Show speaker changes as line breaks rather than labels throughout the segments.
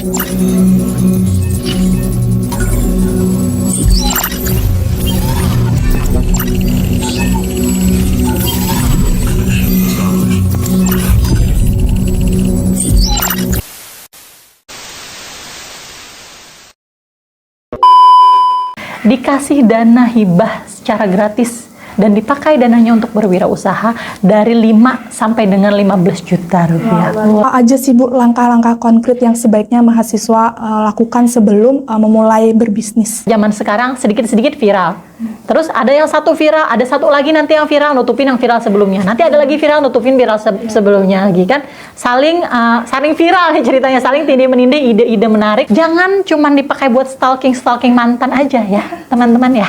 Dikasih dana hibah secara gratis dan dipakai dananya untuk berwirausaha dari 5 sampai dengan 15 juta rupiah.
Apa aja sih Bu langkah-langkah konkret yang sebaiknya mahasiswa lakukan sebelum memulai berbisnis?
Zaman sekarang sedikit-sedikit viral. Terus ada yang satu viral, ada satu lagi nanti yang viral nutupin yang viral sebelumnya. Nanti ada lagi viral nutupin viral sebelumnya lagi kan. Saling viral nih ceritanya, saling tindih-menindih ide-ide menarik. Jangan cuma dipakai buat stalking mantan aja ya, teman-teman ya.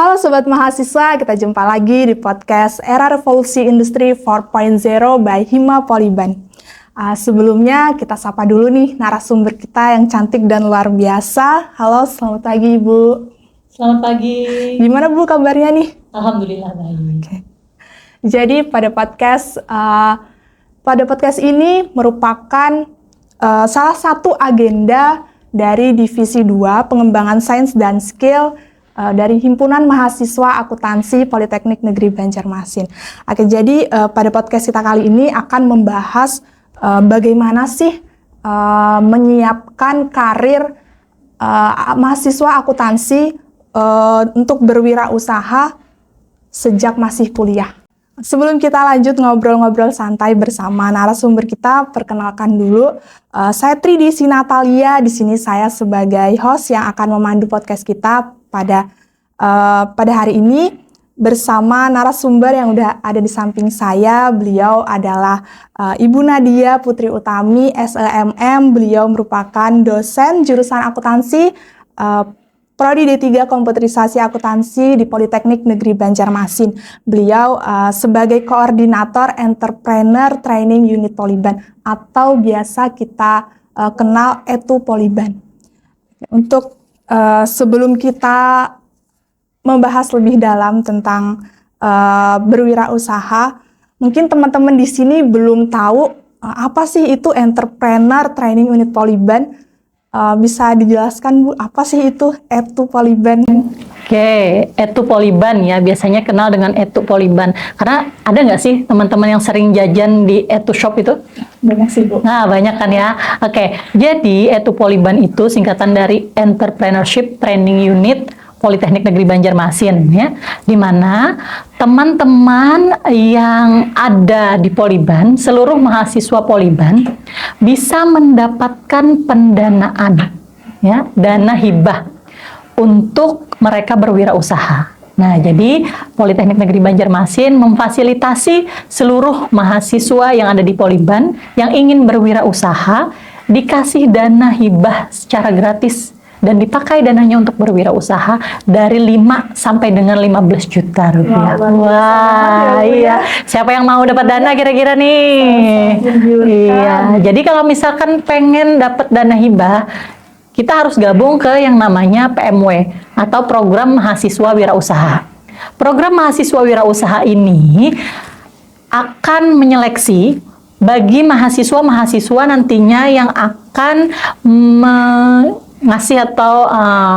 Halo Sobat Mahasiswa, kita jumpa lagi di podcast Era Revolusi Industri 4.0 by Hima Poliban. Sebelumnya kita sapa dulu nih narasumber kita yang cantik dan luar biasa. Halo, selamat pagi Ibu.
Selamat pagi.
Gimana Bu kabarnya nih?
Alhamdulillah baik.
Okay. Jadi pada podcast ini merupakan salah satu agenda dari Divisi 2 Pengembangan Sains dan Skill dari Himpunan Mahasiswa Akuntansi Politeknik Negeri Banjarmasin. Oke, jadi pada podcast kita kali ini akan membahas bagaimana sih menyiapkan karir mahasiswa akuntansi untuk berwirausaha sejak masih kuliah. Sebelum kita lanjut ngobrol-ngobrol santai bersama narasumber kita, perkenalkan dulu saya Tridisi Natalia. Di sini saya sebagai host yang akan memandu podcast kita pada hari ini bersama narasumber yang udah ada di samping saya. Beliau adalah Ibu Nadia Putri Utami, SEMM. Beliau merupakan dosen jurusan akuntansi Prodi D3 Komputerisasi Akuntansi di Politeknik Negeri Banjarmasin. Beliau sebagai koordinator Entrepreneur Training Unit Poliban atau biasa kita kenal ETU Poliban. Untuk sebelum kita membahas lebih dalam tentang berwirausaha, mungkin teman-teman di sini belum tahu apa sih itu Entrepreneur Training Unit Poliban. Bisa dijelaskan Bu, apa sih itu ETU Poliban?
Oke, ETU Poliban ya, biasanya kenal dengan ETU Poliban. Karena ada nggak sih teman-teman yang sering jajan di ETU Shop itu?
Banyak sih Bu.
Nah, banyak kan ya. Oke, jadi ETU Poliban itu singkatan dari Entrepreneurship Training Unit Politeknik Negeri Banjarmasin ya, di mana teman-teman yang ada di Poliban, seluruh mahasiswa Poliban bisa mendapatkan pendanaan ya, dana hibah untuk mereka berwirausaha. Nah, jadi Politeknik Negeri Banjarmasin memfasilitasi seluruh mahasiswa yang ada di Poliban yang ingin berwirausaha dikasih dana hibah secara gratis dan dipakai dananya untuk berwirausaha dari 5 sampai dengan 15 juta rupiah. Wah, iya. Siapa yang mau dapat dana kira-kira nih? Iya. Jadi kalau misalkan pengen dapat dana hibah, kita harus gabung ke yang namanya PMW atau Program Mahasiswa Wirausaha. Program Mahasiswa Wirausaha ini akan menyeleksi bagi mahasiswa-mahasiswa nantinya yang akan ngasih atau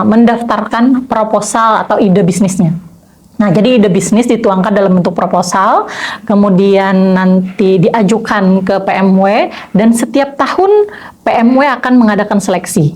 mendaftarkan proposal atau ide bisnisnya. Nah, jadi ide bisnis dituangkan dalam bentuk proposal, kemudian nanti diajukan ke PMW, dan setiap tahun PMW akan mengadakan seleksi.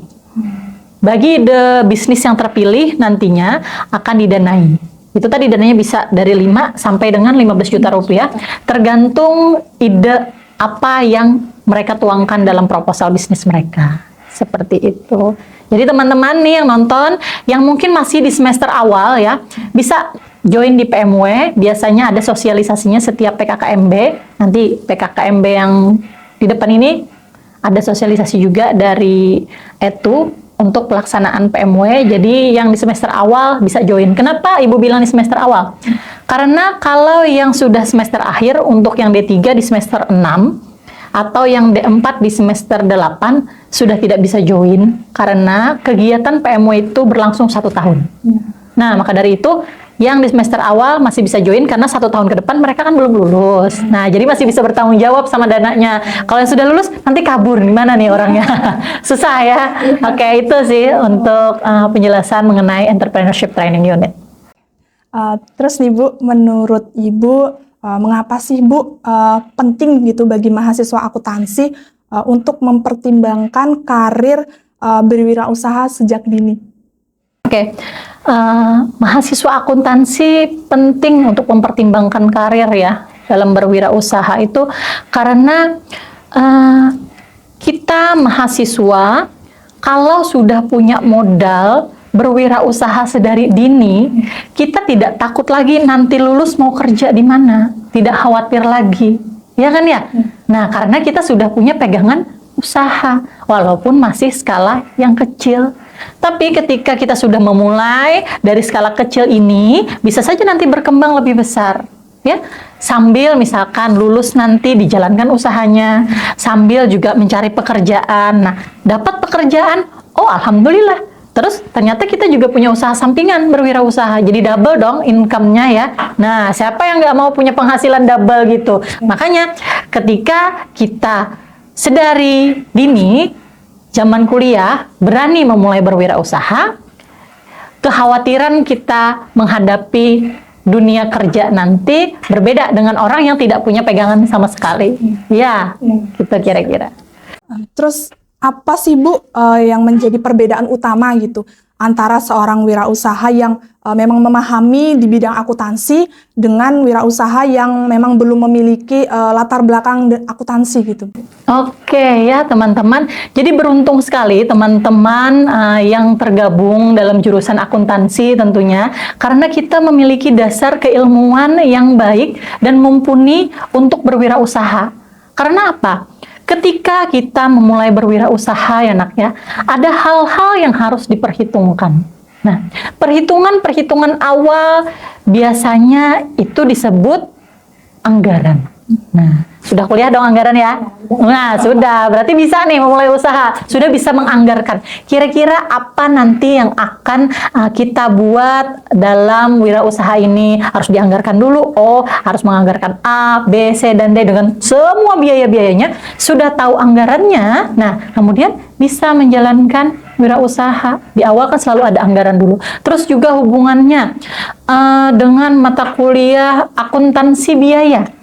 Bagi ide bisnis yang terpilih nantinya akan didanai. Itu tadi dananya bisa dari 5 sampai dengan 15 juta rupiah, tergantung ide apa yang mereka tuangkan dalam proposal bisnis mereka. Seperti itu. Jadi teman-teman nih yang nonton, yang mungkin masih di semester awal ya, bisa join di PMW. Biasanya ada sosialisasinya setiap PKKMB. Nanti PKKMB yang di depan ini ada sosialisasi juga dari ETU untuk pelaksanaan PMW. Jadi yang di semester awal bisa join. Kenapa Ibu bilang di semester awal? Karena kalau yang sudah semester akhir untuk yang D3 di semester 6 atau yang D4 di semester 8 sudah tidak bisa join karena kegiatan PMW itu berlangsung 1 tahun. Nah, maka dari itu yang di semester awal masih bisa join karena 1 tahun ke depan mereka kan belum lulus. Nah, jadi masih bisa bertanggung jawab sama dananya. Kalau yang sudah lulus nanti kabur, gimana nih orangnya? Susah ya. Oke, itu sih untuk penjelasan mengenai Entrepreneurship Training Unit.
Terus nih Bu, menurut Ibu mengapa sih Bu penting gitu bagi mahasiswa akuntansi untuk mempertimbangkan karir berwirausaha sejak dini?
Oke, mahasiswa akuntansi penting untuk mempertimbangkan karir ya dalam berwirausaha itu karena kita mahasiswa kalau sudah punya modal berwirausaha sedari dini, kita tidak takut lagi nanti lulus mau kerja di mana, tidak khawatir lagi, ya kan ya? Nah, karena kita sudah punya pegangan usaha, walaupun masih skala yang kecil. Tapi ketika kita sudah memulai dari skala kecil ini, bisa saja nanti berkembang lebih besar. Ya, sambil misalkan lulus nanti dijalankan usahanya, sambil juga mencari pekerjaan. Nah, dapat pekerjaan, oh alhamdulillah. Terus ternyata kita juga punya usaha sampingan berwirausaha, jadi double dong income-nya ya. Nah, siapa yang nggak mau punya penghasilan double gitu? Makanya ketika kita sedari dini, zaman kuliah, berani memulai berwirausaha, kekhawatiran kita menghadapi dunia kerja nanti berbeda dengan orang yang tidak punya pegangan sama sekali. Ya, gitu kira-kira.
Terus apa sih Bu yang menjadi perbedaan utama gitu antara seorang wirausaha yang memang memahami di bidang akuntansi dengan wirausaha yang memang belum memiliki latar belakang akuntansi gitu?
Oke ya teman-teman, jadi beruntung sekali teman-teman yang tergabung dalam jurusan akuntansi tentunya, karena kita memiliki dasar keilmuan yang baik dan mumpuni untuk berwirausaha. Karena apa? Ketika kita memulai berwirausaha ya nak ya, ada hal-hal yang harus diperhitungkan. Nah, perhitungan-perhitungan awal biasanya itu disebut anggaran. Nah, sudah kuliah dong anggaran ya? Nah, sudah. Berarti bisa nih memulai usaha. Sudah bisa menganggarkan. Kira-kira apa nanti yang akan kita buat dalam wirausaha ini? Harus dianggarkan dulu. Oh, harus menganggarkan A, B, C, dan D dengan semua biaya-biayanya. Sudah tahu anggarannya. Nah, kemudian bisa menjalankan wirausaha. Di awal kan selalu ada anggaran dulu. Terus juga hubungannya dengan mata kuliah akuntansi biaya.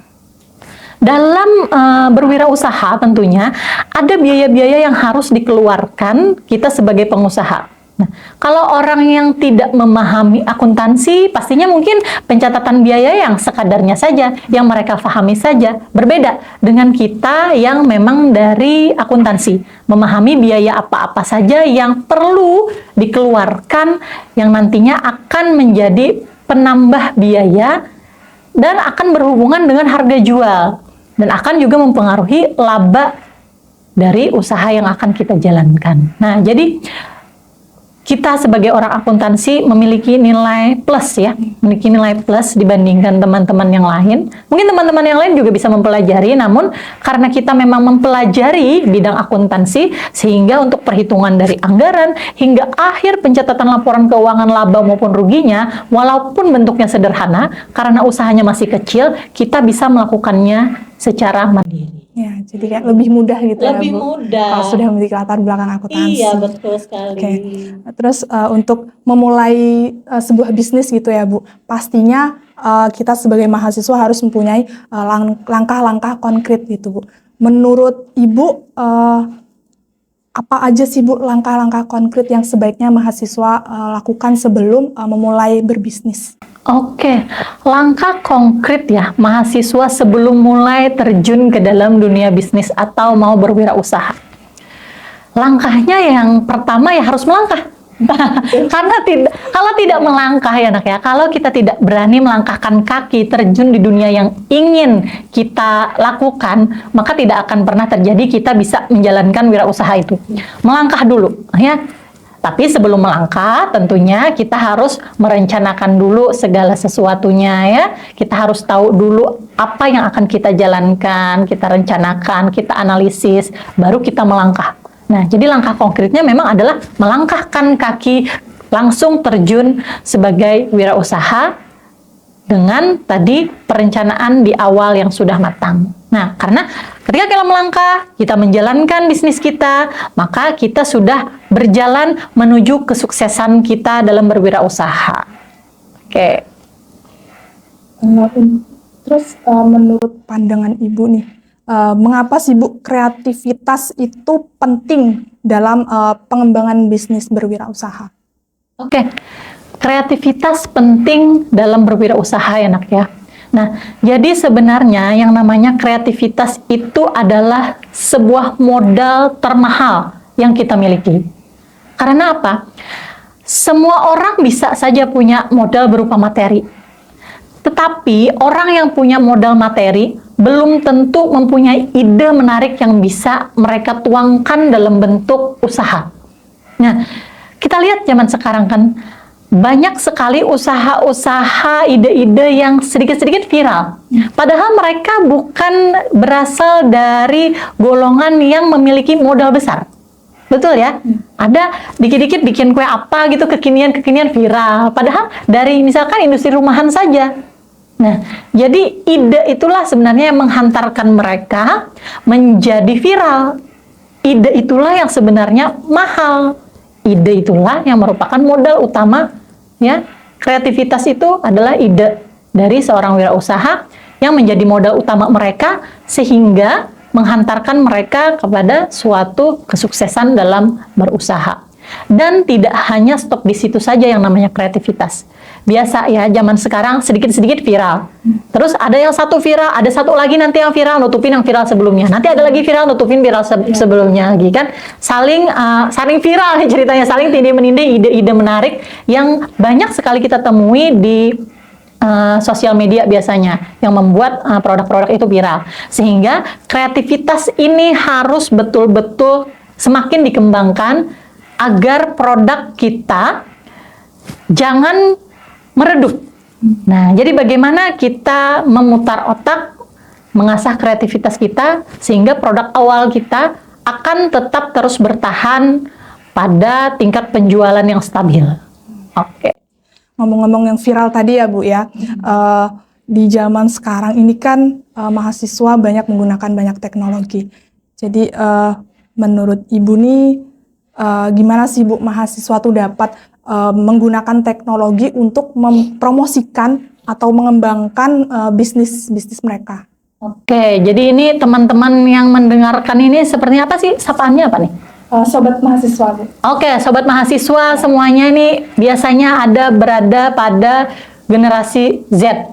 Dalam berwirausaha tentunya ada biaya-biaya yang harus dikeluarkan kita sebagai pengusaha. Nah, kalau orang yang tidak memahami akuntansi, pastinya mungkin pencatatan biaya yang sekadarnya saja, yang mereka pahami saja, berbeda dengan kita yang memang dari akuntansi, memahami biaya apa-apa saja yang perlu dikeluarkan, yang nantinya akan menjadi penambah biaya dan akan berhubungan dengan harga jual. Dan akan juga mempengaruhi laba dari usaha yang akan kita jalankan. Nah, jadi kita sebagai orang akuntansi memiliki nilai plus ya, memiliki nilai plus dibandingkan teman-teman yang lain. Mungkin teman-teman yang lain juga bisa mempelajari, namun karena kita memang mempelajari bidang akuntansi, sehingga untuk perhitungan dari anggaran hingga akhir pencatatan laporan keuangan laba maupun ruginya, walaupun bentuknya sederhana, karena usahanya masih kecil, kita bisa melakukannya secara mandiri.
Ya, jadi kayak lebih mudah gitu
Lebih
ya Bu.
mudah.
Kalau sudah memiliki latar belakang akuntansi.
Iya, betul sekali.
Oke. Terus untuk memulai sebuah bisnis gitu ya Bu, pastinya kita sebagai mahasiswa harus mempunyai langkah-langkah konkret gitu Bu. Menurut Ibu, apa aja sih Bu langkah-langkah konkret yang sebaiknya mahasiswa lakukan sebelum memulai berbisnis?
Oke, langkah konkret ya mahasiswa sebelum mulai terjun ke dalam dunia bisnis atau mau berwirausaha. Langkahnya yang pertama ya harus melangkah. Karena kalau tidak melangkah ya nak ya, kalau kita tidak berani melangkahkan kaki terjun di dunia yang ingin kita lakukan, maka tidak akan pernah terjadi kita bisa menjalankan wirausaha itu. Melangkah dulu ya. Tapi sebelum melangkah, tentunya kita harus merencanakan dulu segala sesuatunya ya. Kita harus tahu dulu apa yang akan kita jalankan, kita rencanakan, kita analisis, baru kita melangkah. Nah, jadi langkah konkretnya memang adalah melangkahkan kaki langsung terjun sebagai wirausaha dengan tadi perencanaan di awal yang sudah matang. Nah, karena ketika kita melangkah, kita menjalankan bisnis kita, maka kita sudah berjalan menuju kesuksesan kita dalam berwirausaha. Oke.
Terus menurut pandangan Ibu nih, mengapa sih Bu kreativitas itu penting dalam pengembangan bisnis berwirausaha?
Oke. Kreativitas penting dalam berwirausaha ya nak ya. Nah, jadi sebenarnya yang namanya kreativitas itu adalah sebuah modal termahal yang kita miliki. Karena apa? Semua orang bisa saja punya modal berupa materi. Tetapi orang yang punya modal materi belum tentu mempunyai ide menarik yang bisa mereka tuangkan dalam bentuk usaha. Nah, kita lihat zaman sekarang kan, banyak sekali usaha-usaha, ide-ide yang sedikit-sedikit viral. Padahal mereka bukan berasal dari golongan yang memiliki modal besar. Betul ya? Ada dikit-dikit bikin kue apa gitu, kekinian-kekinian viral. Padahal dari misalkan industri rumahan saja. Nah, jadi ide itulah sebenarnya yang menghantarkan mereka menjadi viral. Ide itulah yang sebenarnya mahal. Ide itulah yang merupakan modal utama. Ya, kreativitas itu adalah ide dari seorang wirausaha yang menjadi modal utama mereka sehingga menghantarkan mereka kepada suatu kesuksesan dalam berusaha. Dan tidak hanya stop di situ saja yang namanya kreativitas. Biasa ya, zaman sekarang sedikit-sedikit viral. Terus ada yang satu viral, ada satu lagi nanti yang viral, nutupin yang viral sebelumnya. Nanti ada lagi viral, nutupin viral sebelumnya lagi kan. Saling viral ceritanya, saling tindih-menindih ide-ide menarik yang banyak sekali kita temui di sosial media biasanya yang membuat produk-produk itu viral. Sehingga kreativitas ini harus betul-betul semakin dikembangkan agar produk kita jangan meredup. Nah, jadi bagaimana kita memutar otak, mengasah kreativitas kita, sehingga produk awal kita akan tetap terus bertahan pada tingkat penjualan yang stabil. Oke.
Ngomong-ngomong yang viral tadi ya Bu ya, di zaman sekarang ini kan mahasiswa banyak menggunakan banyak teknologi. Jadi menurut Ibu nih, gimana sih Bu mahasiswa tuh dapat menggunakan teknologi untuk mempromosikan atau mengembangkan bisnis mereka?
Oke, jadi ini teman-teman yang mendengarkan ini sepertinya apa sih? Sapaannya apa nih?
Sobat mahasiswa Bu.
Oke, sobat mahasiswa semuanya ini biasanya berada pada generasi Z.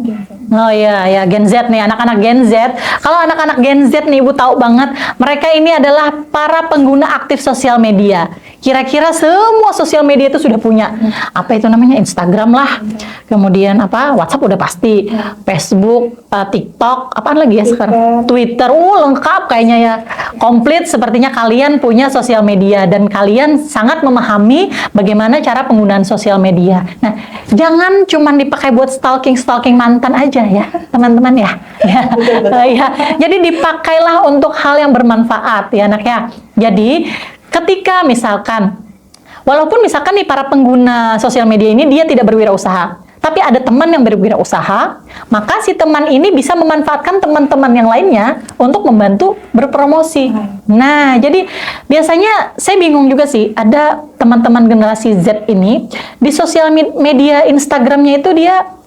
Oh iya, ya Gen Z nih, anak-anak Gen Z. Kalau anak-anak Gen Z nih, Ibu tahu banget, mereka ini adalah para pengguna aktif sosial media. Kira-kira semua sosial media itu sudah punya. Apa itu namanya? Instagram lah. Kemudian apa? WhatsApp udah pasti. Facebook, TikTok, apaan lagi ya sekarang? Twitter. Lengkap kayaknya ya. Komplit sepertinya kalian punya sosial media dan kalian sangat memahami bagaimana cara penggunaan sosial media. Nah, jangan cuma dipakai buat stalking mantan aja ya, teman-teman ya. Ya. Jadi dipakailah untuk hal yang bermanfaat ya anak ya. Jadi ketika misalkan, walaupun misalkan nih para pengguna sosial media ini dia tidak berwirausaha, tapi ada teman yang berwirausaha, maka si teman ini bisa memanfaatkan teman-teman yang lainnya untuk membantu berpromosi. Nah, jadi biasanya saya bingung juga sih, ada teman-teman generasi Z ini di sosial media Instagramnya itu dia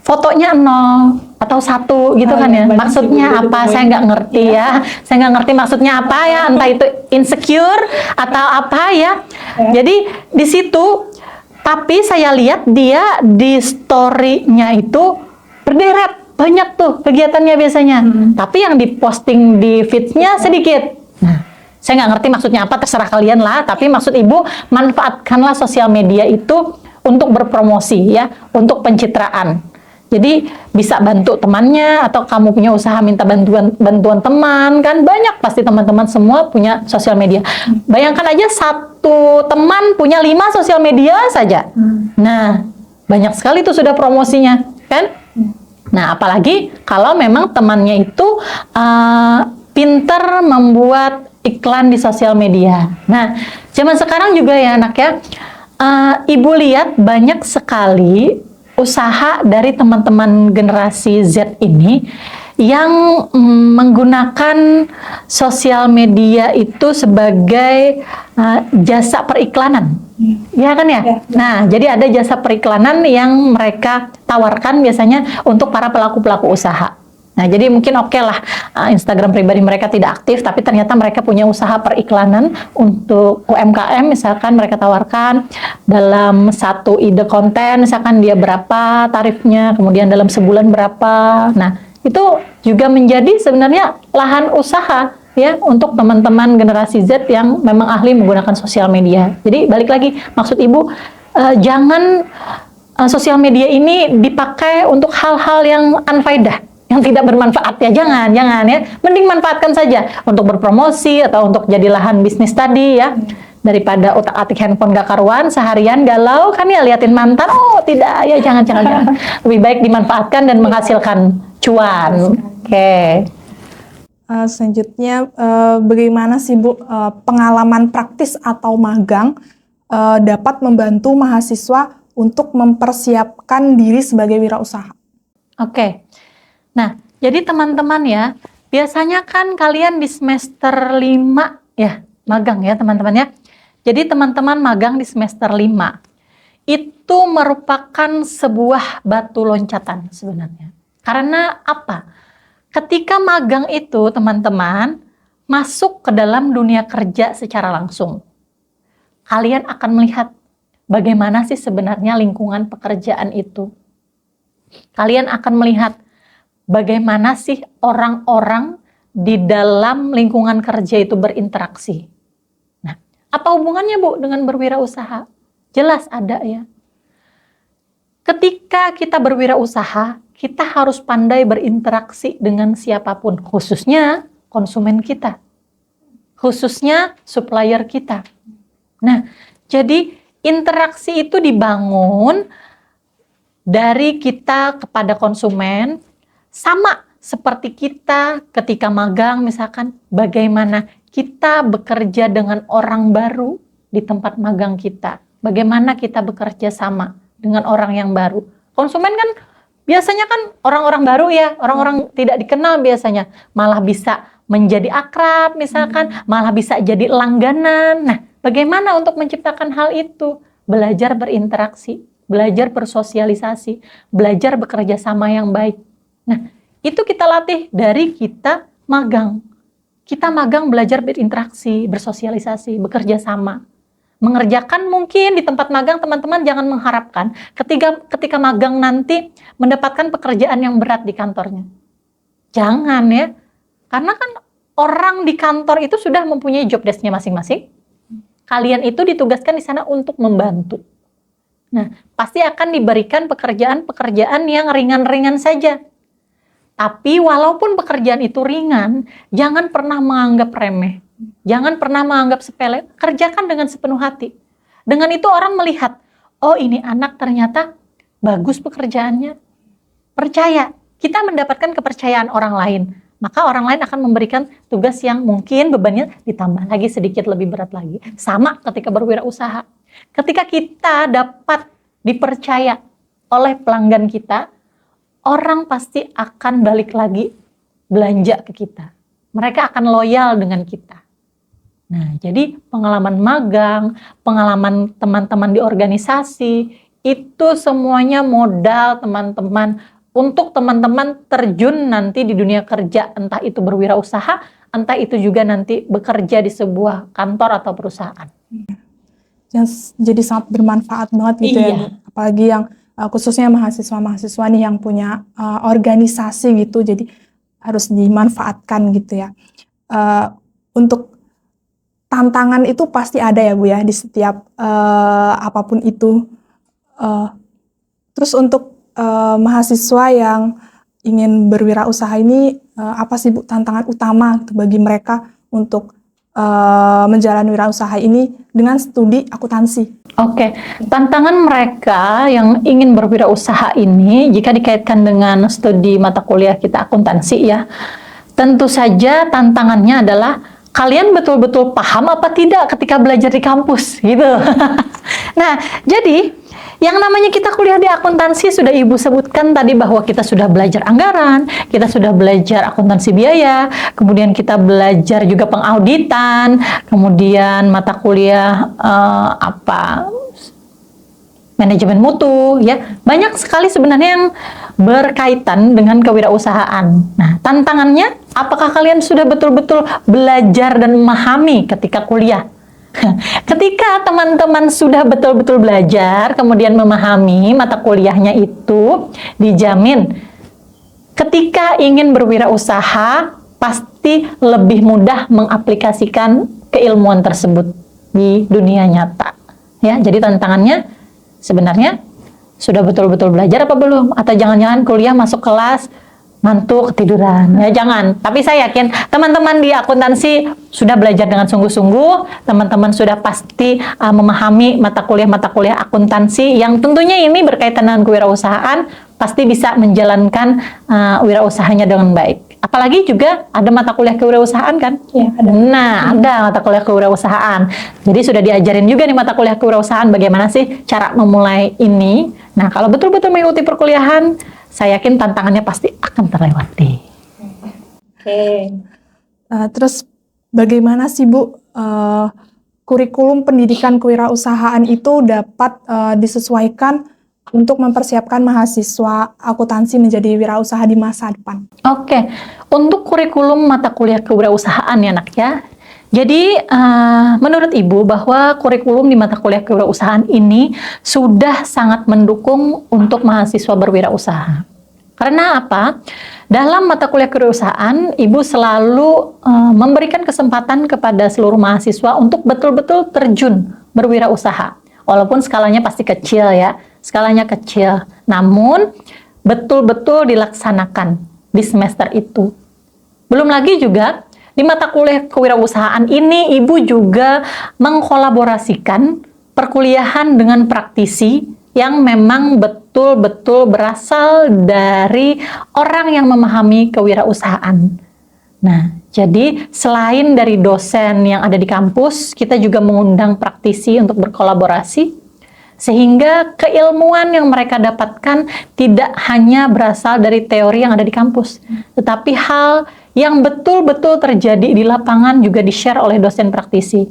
fotonya 0 atau 1 gitu kan ya. Maksudnya apa? Saya nggak ngerti ya. Saya nggak ngerti maksudnya apa ya. Entah itu insecure atau apa ya. Jadi di situ, tapi saya lihat dia di story-nya itu berderet. Banyak tuh kegiatannya biasanya. Tapi yang diposting di feed-nya sedikit. Nah, saya nggak ngerti maksudnya apa, terserah kalian lah. Tapi maksud Ibu, manfaatkanlah sosial media itu untuk berpromosi ya, untuk pencitraan. Jadi bisa bantu temannya, atau kamu punya usaha minta bantuan teman, kan banyak pasti teman-teman semua punya sosial media. Bayangkan aja satu teman punya 5 sosial media saja. Nah, banyak sekali tuh sudah promosinya, kan? Nah, apalagi kalau memang temannya itu pinter membuat iklan di sosial media. Nah, zaman sekarang juga ya anak ya, Ibu lihat banyak sekali usaha dari teman-teman generasi Z ini yang menggunakan sosial media itu sebagai jasa periklanan. Ya kan ya? Nah, jadi ada jasa periklanan yang mereka tawarkan biasanya untuk para pelaku-pelaku usaha. Nah, jadi mungkin oke lah Instagram pribadi mereka tidak aktif, tapi ternyata mereka punya usaha periklanan untuk UMKM, misalkan mereka tawarkan dalam satu ide konten, misalkan dia berapa tarifnya, kemudian dalam sebulan berapa. Nah, itu juga menjadi sebenarnya lahan usaha ya untuk teman-teman generasi Z yang memang ahli menggunakan sosial media. Jadi balik lagi, maksud Ibu, jangan sosial media ini dipakai untuk hal-hal yang unfaedah, yang tidak bermanfaat ya, jangan ya. Mending manfaatkan saja untuk berpromosi atau untuk jadi lahan bisnis tadi ya. Daripada utak-atik handphone gak karuan seharian galau kan ya liatin mantan, oh tidak ya, jangan. Lebih baik dimanfaatkan dan menghasilkan cuan. Oke.
Selanjutnya, bagaimana sih Bu pengalaman praktis atau magang dapat membantu mahasiswa untuk mempersiapkan diri sebagai wirausaha?
Oke. Nah, jadi teman-teman ya, biasanya kan kalian di semester 5 ya, magang ya teman-teman ya. Jadi teman-teman magang di semester 5 itu merupakan sebuah batu loncatan sebenarnya. Karena apa? Ketika magang itu teman-teman masuk ke dalam dunia kerja secara langsung, kalian akan melihat bagaimana sih sebenarnya lingkungan pekerjaan itu. Kalian akan melihat bagaimana sih orang-orang di dalam lingkungan kerja itu berinteraksi. Nah, apa hubungannya Bu dengan berwirausaha? Jelas ada ya. Ketika kita berwirausaha, kita harus pandai berinteraksi dengan siapapun, khususnya konsumen kita, khususnya supplier kita. Nah, jadi interaksi itu dibangun dari kita kepada konsumen, sama seperti kita ketika magang misalkan, bagaimana kita bekerja dengan orang baru di tempat magang kita, bagaimana kita bekerja sama dengan orang yang baru. Konsumen kan biasanya kan orang-orang baru ya, orang-orang tidak dikenal biasanya, malah bisa menjadi akrab misalkan, malah bisa jadi langganan. Nah, bagaimana untuk menciptakan hal itu? Belajar berinteraksi, belajar bersosialisasi, belajar bekerja sama yang baik. Nah, itu kita latih dari kita magang. Kita magang belajar berinteraksi, bersosialisasi, bekerja sama. Mengerjakan mungkin di tempat magang, teman-teman jangan mengharapkan ketika magang nanti mendapatkan pekerjaan yang berat di kantornya. Jangan ya. Karena kan orang di kantor itu sudah mempunyai job desk-nya masing-masing. Kalian itu ditugaskan di sana untuk membantu. Nah, pasti akan diberikan pekerjaan-pekerjaan yang ringan-ringan saja. Tapi walaupun pekerjaan itu ringan, jangan pernah menganggap remeh. Jangan pernah menganggap sepele, kerjakan dengan sepenuh hati. Dengan itu orang melihat, oh ini anak ternyata bagus pekerjaannya. Percaya, kita mendapatkan kepercayaan orang lain. Maka orang lain akan memberikan tugas yang mungkin bebannya ditambah lagi sedikit lebih berat lagi. Sama ketika berwirausaha. Ketika kita dapat dipercaya oleh pelanggan kita, orang pasti akan balik lagi belanja ke kita. Mereka akan loyal dengan kita. Nah, jadi pengalaman magang, pengalaman teman-teman di organisasi, itu semuanya modal teman-teman untuk teman-teman terjun nanti di dunia kerja, entah itu berwirausaha, entah itu juga nanti bekerja di sebuah kantor atau perusahaan.
Jadi sangat bermanfaat banget gitu
Iya.
ya, apalagi yang khususnya mahasiswa-mahasiswa nih yang punya organisasi gitu, jadi harus dimanfaatkan gitu ya. Untuk tantangan itu pasti ada ya Bu ya di setiap apapun itu. Terus untuk mahasiswa yang ingin berwirausaha ini apa sih Bu tantangan utama bagi mereka untuk menjalani wirausaha ini dengan studi akuntansi?
Oke, tantangan mereka yang ingin berwirausaha ini jika dikaitkan dengan studi mata kuliah kita akuntansi ya, tentu saja tantangannya adalah kalian betul-betul paham apa tidak ketika belajar di kampus gitu. Nah, jadi Yang namanya kita kuliah di akuntansi sudah Ibu sebutkan tadi bahwa kita sudah belajar anggaran, kita sudah belajar akuntansi biaya, kemudian kita belajar juga pengauditan, kemudian mata kuliah manajemen mutu, ya. Banyak sekali sebenarnya yang berkaitan dengan kewirausahaan. Nah, tantangannya, apakah kalian sudah betul-betul belajar dan memahami ketika kuliah? Ketika teman-teman sudah betul-betul belajar, kemudian memahami mata kuliahnya itu, dijamin ketika ingin berwirausaha, pasti lebih mudah mengaplikasikan keilmuan tersebut di dunia nyata. Ya, jadi tantangannya sebenarnya sudah betul-betul belajar apa belum? Atau jangan-jangan kuliah masuk kelas ngantuk ketiduran? Ya jangan. Tapi saya yakin teman-teman di akuntansi sudah belajar dengan sungguh-sungguh. Teman-teman sudah pasti memahami mata kuliah akuntansi yang tentunya ini berkaitan dengan kewirausahaan, pasti bisa menjalankan wirausahanya dengan baik. Apalagi juga ada mata kuliah kewirausahaan kan?
Ya, ada.
Nah, ada mata kuliah kewirausahaan. Jadi sudah diajarin juga nih mata kuliah kewirausahaan bagaimana sih cara memulai ini. Nah, kalau betul-betul mengikuti perkuliahan, saya yakin tantangannya pasti akan terlewati.
Oke. Terus bagaimana sih Bu kurikulum pendidikan kewirausahaan itu dapat disesuaikan untuk mempersiapkan mahasiswa akuntansi menjadi wirausaha di masa depan?
Oke, untuk kurikulum mata kuliah kewirausahaan ya nak ya. Jadi menurut Ibu bahwa kurikulum di mata kuliah kewirausahaan ini sudah sangat mendukung untuk mahasiswa berwirausaha. Karena apa? Dalam mata kuliah kewirausahaan, Ibu selalu memberikan kesempatan kepada seluruh mahasiswa untuk betul-betul terjun berwirausaha. Walaupun skalanya pasti kecil ya, skalanya kecil. Namun betul-betul dilaksanakan di semester itu. Belum lagi juga di mata kuliah kewirausahaan ini Ibu juga mengkolaborasikan perkuliahan dengan praktisi yang memang betul-betul berasal dari orang yang memahami kewirausahaan. Nah, jadi selain dari dosen yang ada di kampus, kita juga mengundang praktisi untuk berkolaborasi, sehingga keilmuan yang mereka dapatkan tidak hanya berasal dari teori yang ada di kampus, tetapi hal yang betul-betul terjadi di lapangan juga di-share oleh dosen praktisi.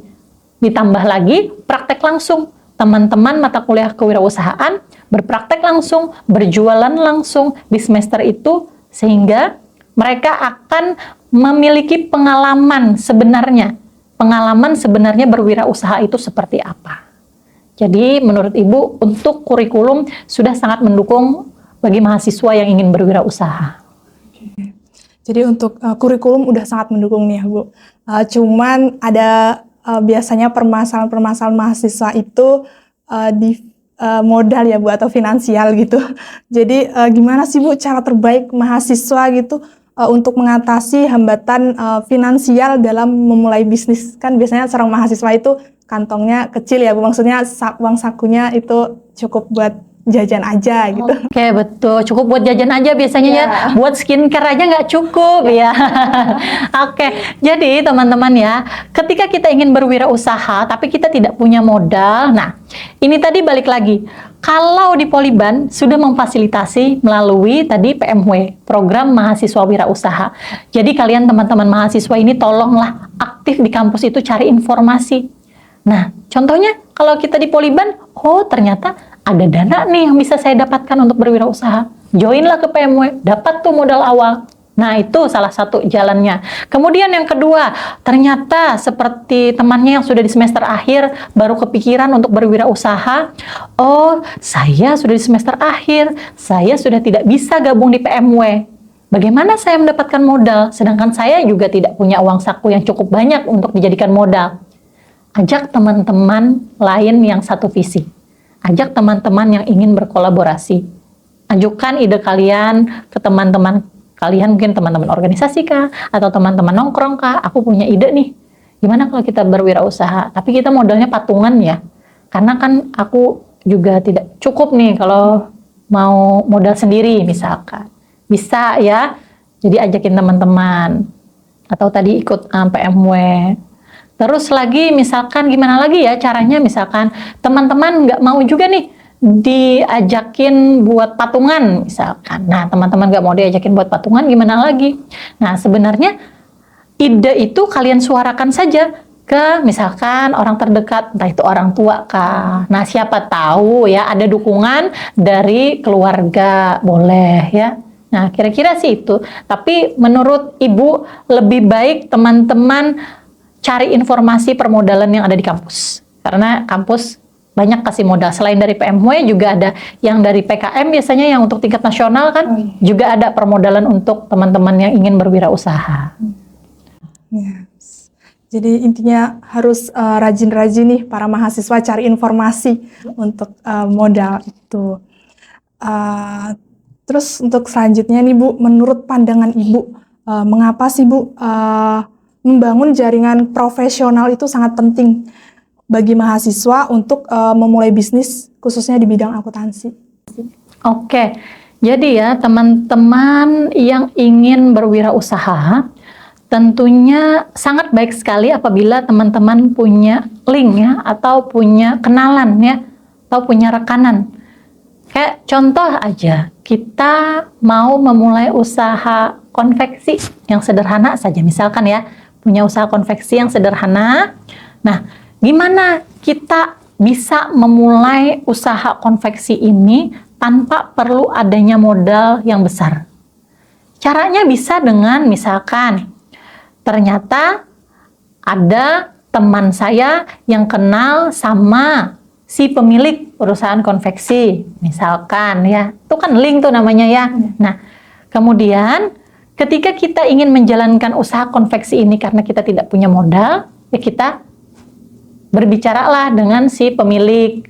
Ditambah lagi praktek langsung. Teman-teman mata kuliah kewirausahaan berpraktek langsung, berjualan langsung di semester itu, sehingga mereka akan memiliki pengalaman sebenarnya berwirausaha itu seperti apa. Jadi menurut Ibu untuk kurikulum sudah sangat mendukung bagi mahasiswa yang ingin berwirausaha.
Jadi untuk kurikulum udah sangat mendukung nih ya Bu. Cuman ada biasanya permasalahan-permasalahan mahasiswa itu di modal ya Bu, atau finansial gitu. Jadi gimana sih Bu cara terbaik mahasiswa gitu untuk mengatasi hambatan finansial dalam memulai bisnis? Kan biasanya seorang mahasiswa itu kantongnya kecil ya Bu, maksudnya uang sakunya itu cukup buat jajan aja gitu.
Oke, betul. Cukup buat jajan aja biasanya ya. Buat skincare aja nggak cukup ya. Oke, jadi teman-teman ya, ketika kita ingin berwirausaha tapi kita tidak punya modal, nah ini tadi balik lagi. Kalau di Poliban sudah memfasilitasi melalui tadi PMW, Program Mahasiswa Wirausaha. Jadi kalian teman-teman mahasiswa ini tolonglah aktif di kampus itu cari informasi. Nah, contohnya kalau kita di Poliban, oh ternyata ada dana nih yang bisa saya dapatkan untuk berwirausaha. Joinlah ke PMW, dapat tuh modal awal. Nah, itu salah satu jalannya. Kemudian yang kedua, ternyata seperti temannya yang sudah di semester akhir baru kepikiran untuk berwirausaha. Oh, saya sudah di semester akhir, saya sudah tidak bisa gabung di PMW. Bagaimana saya mendapatkan modal? Sedangkan saya juga tidak punya uang saku yang cukup banyak untuk dijadikan modal. Ajak teman-teman lain yang satu visi. Ajak teman-teman yang ingin berkolaborasi. Ajukan ide kalian ke teman-teman kalian, mungkin teman-teman organisasi kah, atau teman-teman nongkrong kah, aku punya ide nih, gimana kalau kita berwirausaha, tapi kita modalnya patungan ya, karena kan aku juga tidak cukup nih kalau mau modal sendiri misalkan, bisa ya, jadi ajakin teman-teman, atau tadi ikut PMW. Terus lagi misalkan gimana lagi ya caranya, misalkan teman-teman nggak mau juga nih diajakin buat patungan misalkan. Nah, teman-teman nggak mau diajakin buat patungan, gimana lagi? Nah, sebenarnya ide itu kalian suarakan saja ke misalkan orang terdekat, entah itu orang tua kah. Nah, siapa tahu ya ada dukungan dari keluarga, boleh ya. Nah, kira-kira sih itu. Tapi menurut Ibu lebih baik teman-teman cari informasi permodalan yang ada di kampus. Karena kampus banyak kasih modal. Selain dari PMW juga ada yang dari PKM biasanya yang untuk tingkat nasional kan, juga ada permodalan untuk teman-teman yang ingin berwirausaha.
Yes. Jadi intinya harus rajin-rajin nih para mahasiswa cari informasi untuk modal itu. Terus untuk selanjutnya nih Bu, menurut pandangan Ibu, mengapa sih Bu membangun jaringan profesional itu sangat penting bagi mahasiswa untuk memulai bisnis khususnya di bidang akuntansi?
Oke, jadi ya teman-teman yang ingin berwirausaha, tentunya sangat baik sekali apabila teman-teman punya link ya, atau punya kenalan ya, atau punya rekanan. Kayak contoh aja, kita mau memulai usaha konveksi yang sederhana saja, misalkan ya, punya usaha konveksi yang sederhana. Nah, gimana kita bisa memulai usaha konveksi ini tanpa perlu adanya modal yang besar? Caranya bisa dengan misalkan, ternyata ada teman saya yang kenal sama si pemilik perusahaan konveksi, misalkan ya, itu kan link tuh namanya ya. Nah, kemudian ketika kita ingin menjalankan usaha konveksi ini karena kita tidak punya modal, ya kita berbicaralah dengan si pemilik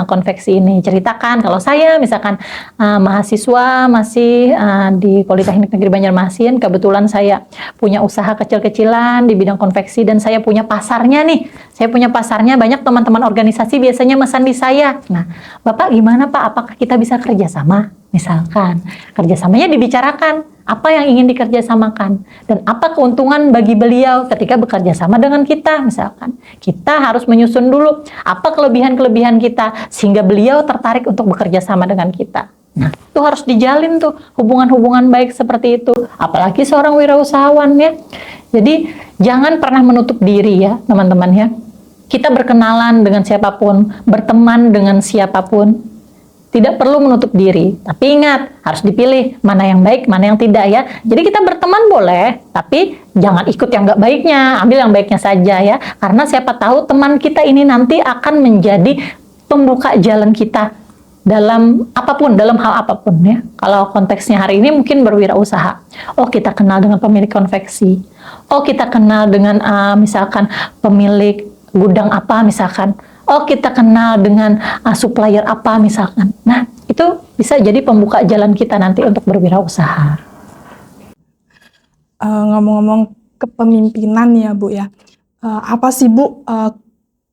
konveksi ini. Ceritakan kalau saya misalkan mahasiswa masih di Politeknik Negeri Banjarmasin, kebetulan saya punya usaha kecil-kecilan di bidang konveksi dan saya punya pasarnya nih. Saya punya pasarnya, banyak teman-teman organisasi biasanya mesan di saya. Nah, Bapak gimana Pak? Apakah kita bisa kerjasama? Misalkan, kerjasamanya dibicarakan. Apa yang ingin dikerjasamakan dan apa keuntungan bagi beliau ketika bekerja sama dengan kita, misalkan kita harus menyusun dulu apa kelebihan-kelebihan kita sehingga beliau tertarik untuk bekerja sama dengan kita. Nah, itu harus dijalin tuh hubungan-hubungan baik seperti itu, apalagi seorang wirausahawan ya. Jadi jangan pernah menutup diri ya teman-teman ya. Kita berkenalan dengan siapapun, berteman dengan siapapun, tidak perlu menutup diri, tapi ingat, harus dipilih mana yang baik, mana yang tidak ya. Jadi kita berteman boleh, tapi jangan ikut yang nggak baiknya, ambil yang baiknya saja ya. Karena siapa tahu teman kita ini nanti akan menjadi pembuka jalan kita dalam apapun, dalam hal apapun ya. Kalau konteksnya hari ini mungkin berwirausaha. Oh, kita kenal dengan pemilik konveksi. Oh, kita kenal dengan misalkan pemilik gudang apa misalkan. Oh, kita kenal dengan supplier apa misalkan. Nah, itu bisa jadi pembuka jalan kita nanti untuk berwirausaha.
Ngomong-ngomong kepemimpinan ya Bu ya, apa sih Bu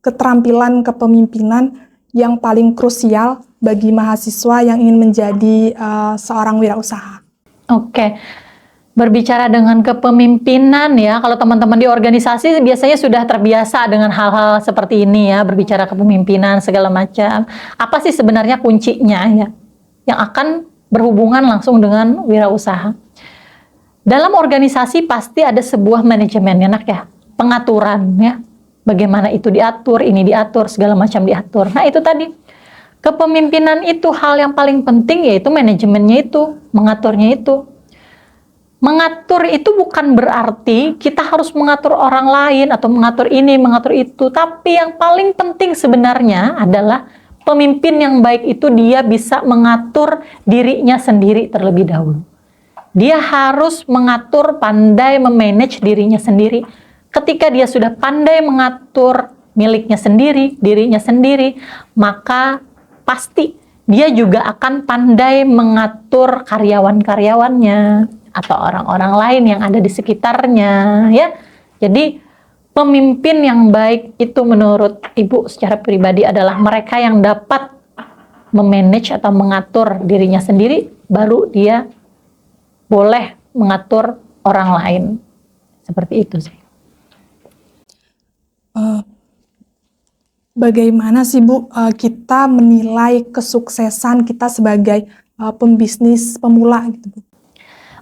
keterampilan kepemimpinan yang paling krusial bagi mahasiswa yang ingin menjadi seorang wirausaha?
Oke. Berbicara dengan kepemimpinan ya, kalau teman-teman di organisasi biasanya sudah terbiasa dengan hal-hal seperti ini ya, berbicara kepemimpinan segala macam. Apa sih sebenarnya kuncinya ya, yang akan berhubungan langsung dengan wirausaha? Dalam organisasi pasti ada sebuah manajemen enak ya, pengaturan ya, bagaimana itu diatur, ini diatur, segala macam diatur. Nah itu tadi, kepemimpinan itu hal yang paling penting yaitu manajemennya itu, mengaturnya itu. Mengatur itu bukan berarti kita harus mengatur orang lain atau mengatur ini, mengatur itu. Tapi yang paling penting sebenarnya adalah pemimpin yang baik itu dia bisa mengatur dirinya sendiri terlebih dahulu. Dia harus mengatur, pandai memanage dirinya sendiri. Ketika dia sudah pandai mengatur miliknya sendiri, dirinya sendiri, maka pasti dia juga akan pandai mengatur karyawan-karyawannya atau orang-orang lain yang ada di sekitarnya ya. Jadi pemimpin yang baik itu menurut Ibu secara pribadi adalah mereka yang dapat memanage atau mengatur dirinya sendiri, baru dia boleh mengatur orang lain. Seperti itu sih.
Bagaimana sih Bu kita kita menilai kesuksesan kita sebagai pembisnis pemula gitu, Bu?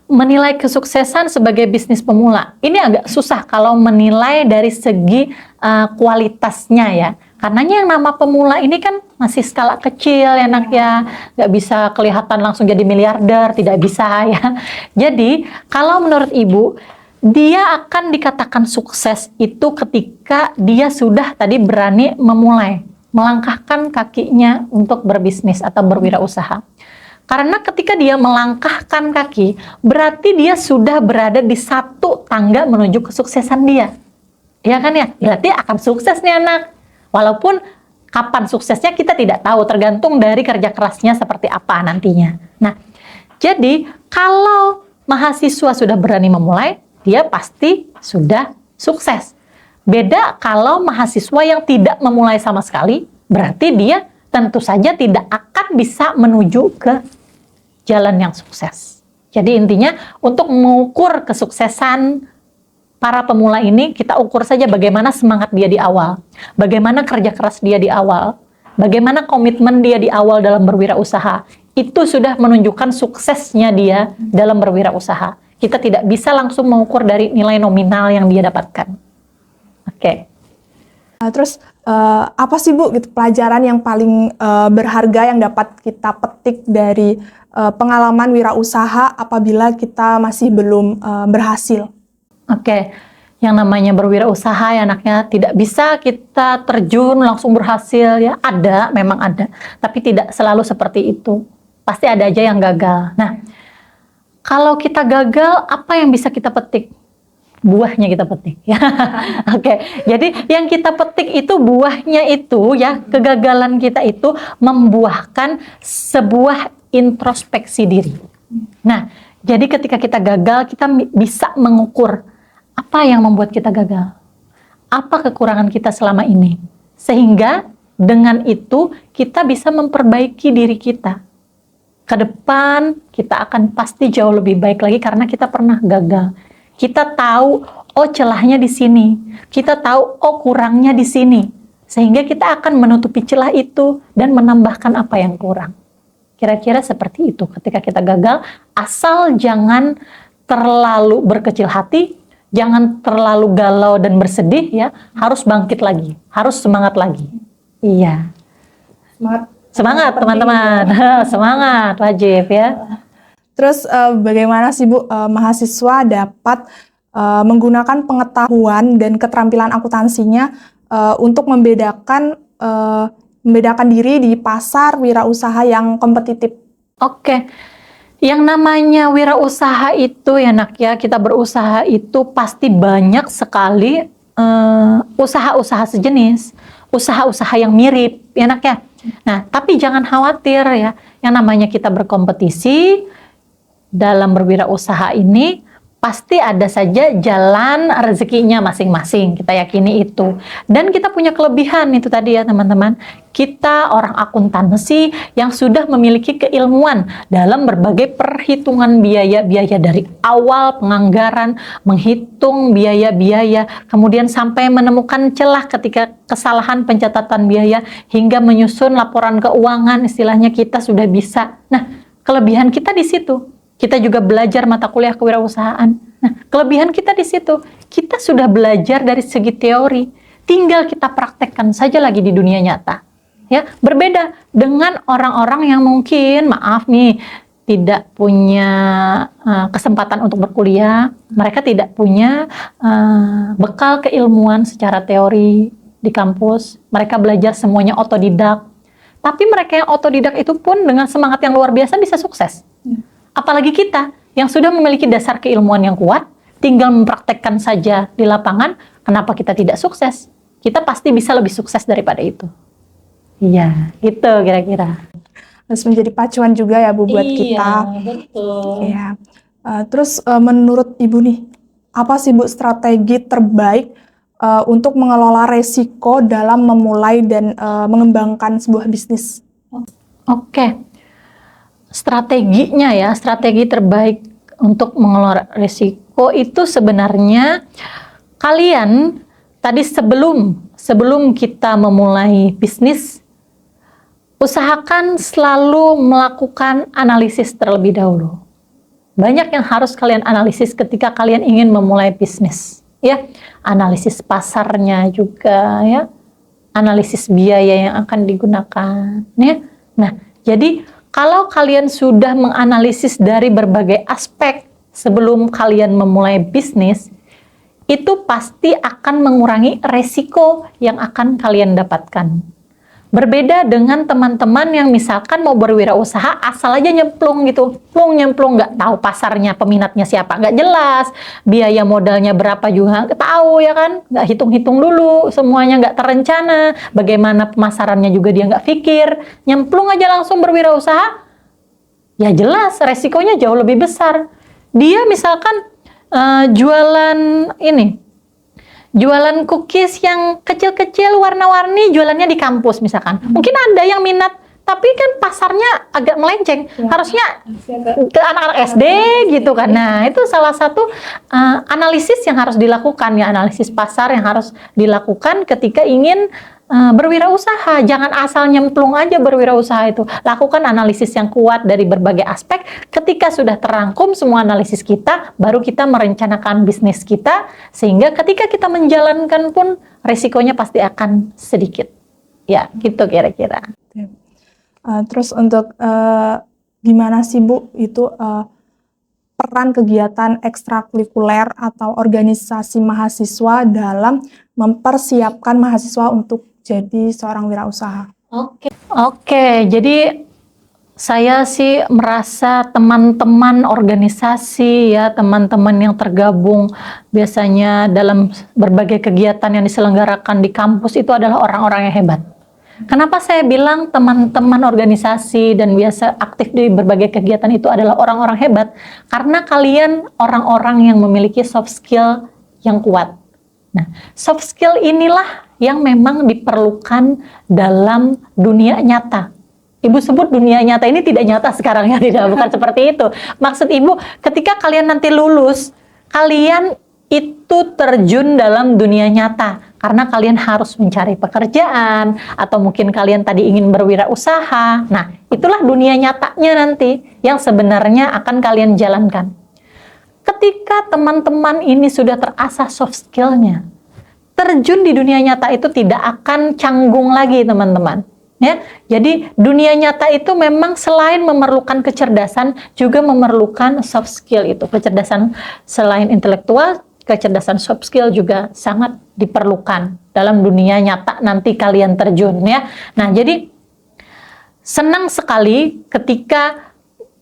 Menilai kesuksesan sebagai bisnis pemula ini agak susah kalau menilai dari segi kualitasnya ya, karena yang nama pemula ini kan masih skala kecil ya nak ya, nggak bisa kelihatan langsung jadi miliarder, tidak bisa ya. Jadi kalau menurut ibu, dia akan dikatakan sukses itu ketika dia sudah tadi berani memulai, melangkahkan kakinya untuk berbisnis atau berwirausaha. Karena ketika dia melangkahkan kaki, berarti dia sudah berada di satu tangga menuju kesuksesan dia. Ya kan ya? Berarti akan sukses nih anak. Walaupun kapan suksesnya kita tidak tahu, tergantung dari kerja kerasnya seperti apa nantinya. Nah, jadi kalau mahasiswa sudah berani memulai, dia pasti sudah sukses. Beda kalau mahasiswa yang tidak memulai sama sekali, berarti dia tentu saja tidak akan bisa menuju ke jalan yang sukses. Jadi intinya untuk mengukur kesuksesan para pemula ini, kita ukur saja bagaimana semangat dia di awal, bagaimana kerja keras dia di awal, bagaimana komitmen dia di awal dalam berwirausaha. Itu sudah menunjukkan suksesnya dia dalam berwirausaha. Kita tidak bisa langsung mengukur dari nilai nominal yang dia dapatkan. Oke.
Terus apa sih Bu gitu, pelajaran yang paling berharga yang dapat kita petik dari pengalaman wirausaha apabila kita masih belum berhasil?
Oke, yang namanya berwirausaha ya anaknya, tidak bisa kita terjun langsung berhasil ya. Ada, memang ada, tapi tidak selalu seperti itu. Pasti ada aja yang gagal. Nah, kalau kita gagal, apa yang bisa kita petik? Buahnya kita petik ya. Oke, jadi yang kita petik itu buahnya itu ya, kegagalan kita itu membuahkan sebuah introspeksi diri. Nah, jadi ketika kita gagal, kita bisa mengukur apa yang membuat kita gagal, apa kekurangan kita selama ini, sehingga dengan itu kita bisa memperbaiki diri kita. Ke depan kita akan pasti jauh lebih baik lagi karena kita pernah gagal. Kita tahu, oh celahnya di sini. Kita tahu, oh kurangnya di sini. Sehingga kita akan menutupi celah itu dan menambahkan apa yang kurang. Kira-kira seperti itu ketika kita gagal, asal jangan terlalu berkecil hati, jangan terlalu galau dan bersedih ya, harus bangkit lagi, harus semangat lagi. Iya. Semangat teman-teman, semangat wajib ya.
Terus bagaimana sih Bu mahasiswa dapat menggunakan pengetahuan dan keterampilan akuntansinya untuk membedakan diri di pasar wirausaha yang kompetitif?
Oke, yang namanya wirausaha itu ya nak ya, kita berusaha itu pasti banyak sekali usaha-usaha sejenis, usaha-usaha yang mirip ya nak ya. Nah, tapi jangan khawatir ya, yang namanya kita berkompetisi dalam berwirausaha ini pasti ada saja jalan rezekinya masing-masing, kita yakini itu. Dan kita punya kelebihan itu tadi ya teman-teman, kita orang akuntansi yang sudah memiliki keilmuan dalam berbagai perhitungan biaya-biaya dari awal penganggaran, menghitung biaya-biaya, kemudian sampai menemukan celah ketika kesalahan pencatatan biaya, hingga menyusun laporan keuangan, istilahnya kita sudah bisa. Nah, kelebihan kita di situ. Kita juga belajar mata kuliah kewirausahaan. Nah, kelebihan kita di situ. Kita sudah belajar dari segi teori. Tinggal kita praktekkan saja lagi di dunia nyata. Ya, berbeda dengan orang-orang yang mungkin, maaf nih, tidak punya kesempatan untuk berkuliah. Mereka tidak punya bekal keilmuan secara teori di kampus. Mereka belajar semuanya otodidak. Tapi mereka yang otodidak itu pun dengan semangat yang luar biasa bisa sukses. Apalagi kita yang sudah memiliki dasar keilmuan yang kuat, tinggal mempraktekkan saja di lapangan, kenapa kita tidak sukses? Kita pasti bisa lebih sukses daripada itu. Iya, gitu kira-kira.
Harus menjadi pacuan juga ya Bu buat kita.
Iya, betul.
Iya. Terus menurut Ibu nih, apa sih Bu strategi terbaik untuk mengelola resiko dalam memulai dan mengembangkan sebuah bisnis?
Oke. Strateginya ya, strategi terbaik untuk mengelola risiko itu sebenarnya kalian tadi sebelum kita memulai bisnis, usahakan selalu melakukan analisis terlebih dahulu. Banyak yang harus kalian analisis ketika kalian ingin memulai bisnis, ya. Analisis pasarnya juga, ya. Analisis biaya yang akan digunakan, ya. Nah, jadi kalau kalian sudah menganalisis dari berbagai aspek sebelum kalian memulai bisnis, itu pasti akan mengurangi resiko yang akan kalian dapatkan. Berbeda dengan teman-teman yang misalkan mau berwirausaha asal aja nyemplung gitu, nyemplung nggak tahu pasarnya, peminatnya siapa, nggak jelas, biaya modalnya berapa juga nggak tahu, ya kan, nggak hitung-hitung dulu, semuanya nggak terencana, bagaimana pemasarannya juga dia nggak pikir, nyemplung aja langsung berwirausaha, ya jelas resikonya jauh lebih besar. Dia misalkan jualan cookies yang kecil-kecil warna-warni, jualannya di kampus misalkan. Mungkin ada yang minat, tapi kan pasarnya agak melenceng. Harusnya ke anak-anak SD gitu kan. Nah, itu salah satu analisis yang harus dilakukan, ya, analisis pasar yang harus dilakukan ketika ingin berwirausaha. Jangan asal nyemplung aja berwirausaha itu. Lakukan analisis yang kuat dari berbagai aspek. Ketika sudah terangkum semua analisis kita, baru kita merencanakan bisnis kita, sehingga ketika kita menjalankan pun risikonya pasti akan sedikit. Ya, gitu kira-kira.
Terus untuk gimana sih Bu itu peran kegiatan ekstrakurikuler atau organisasi mahasiswa dalam mempersiapkan mahasiswa untuk jadi seorang wirausaha?
Oke, jadi saya sih merasa teman-teman organisasi, ya, teman-teman yang tergabung biasanya dalam berbagai kegiatan yang diselenggarakan di kampus itu adalah orang-orang yang hebat. Kenapa saya bilang teman-teman organisasi dan biasa aktif di berbagai kegiatan itu adalah orang-orang hebat? Karena kalian orang-orang yang memiliki soft skill yang kuat. Nah, soft skill inilah yang memang diperlukan dalam dunia nyata. Ibu sebut dunia nyata ini tidak nyata sekarang, ya, tidak, bukan seperti itu. Maksud Ibu, ketika kalian nanti lulus, kalian itu terjun dalam dunia nyata karena kalian harus mencari pekerjaan atau mungkin kalian tadi ingin berwirausaha. Nah, itulah dunia nyatanya nanti yang sebenarnya akan kalian jalankan. Ketika teman-teman ini sudah terasah soft skill-nya, terjun di dunia nyata itu tidak akan canggung lagi, teman-teman. Ya, jadi dunia nyata itu memang selain memerlukan kecerdasan, juga memerlukan soft skill itu. Kecerdasan selain intelektual, kecerdasan soft skill juga sangat diperlukan dalam dunia nyata nanti kalian terjun, ya. Nah, jadi senang sekali ketika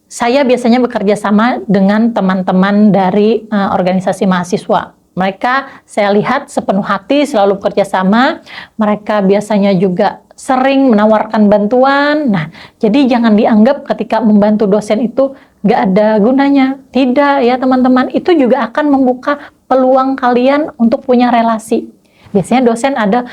saya biasanya bekerja sama dengan teman-teman dari organisasi mahasiswa. Mereka saya lihat sepenuh hati selalu bekerja sama. Mereka biasanya juga sering menawarkan bantuan. Nah, jadi jangan dianggap ketika membantu dosen itu nggak ada gunanya. Tidak, ya teman-teman. Itu juga akan membuka peluang kalian untuk punya relasi. Biasanya dosen ada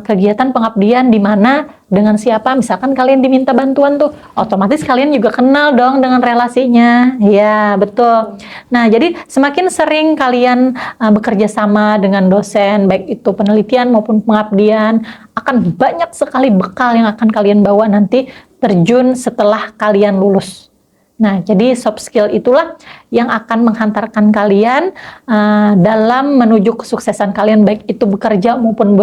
kegiatan pengabdian di mana dengan siapa, misalkan kalian diminta bantuan tuh, otomatis kalian juga kenal dong dengan relasinya. Ya, betul. Nah, jadi semakin sering kalian bekerja sama dengan dosen, baik itu penelitian maupun pengabdian, akan banyak sekali bekal yang akan kalian bawa nanti terjun setelah kalian lulus. Nah, jadi soft skill itulah yang akan menghantarkan kalian dalam menuju kesuksesan kalian, baik itu bekerja maupun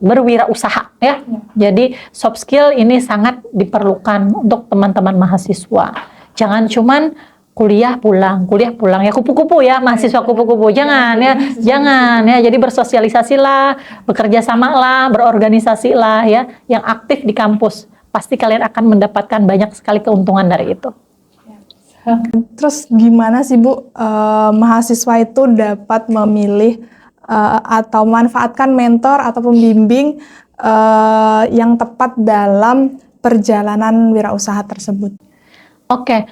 berwirausaha, ya. Jadi soft skill ini sangat diperlukan untuk teman-teman mahasiswa. Jangan cuman kuliah pulang, ya kupu-kupu, ya, mahasiswa kupu-kupu. Jangan, ya, jangan, ya. Jadi bersosialisasilah, bekerja samalah, berorganisasilah, ya, yang aktif di kampus. Pasti kalian akan mendapatkan banyak sekali keuntungan dari itu.
Terus gimana sih Bu, mahasiswa itu dapat memilih atau memanfaatkan mentor atau pembimbing yang tepat dalam perjalanan wirausaha tersebut?
Oke,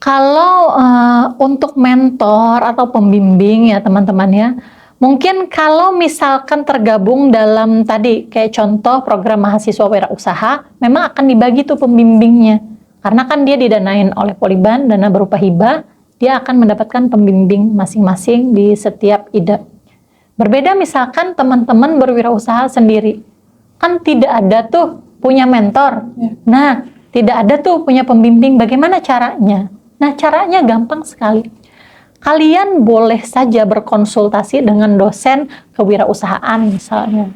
kalau untuk mentor atau pembimbing, ya teman-teman, ya, mungkin kalau misalkan tergabung dalam tadi kayak contoh program mahasiswa wirausaha, memang akan dibagi tuh pembimbingnya. Karena kan dia didanain oleh Poliban, dana berupa hibah, dia akan mendapatkan pembimbing masing-masing di setiap ide. Berbeda misalkan teman-teman berwirausaha sendiri. Kan tidak ada tuh punya mentor. Nah, tidak ada tuh punya pembimbing. Bagaimana caranya? Nah, caranya gampang sekali. Kalian boleh saja berkonsultasi dengan dosen kewirausahaan misalnya.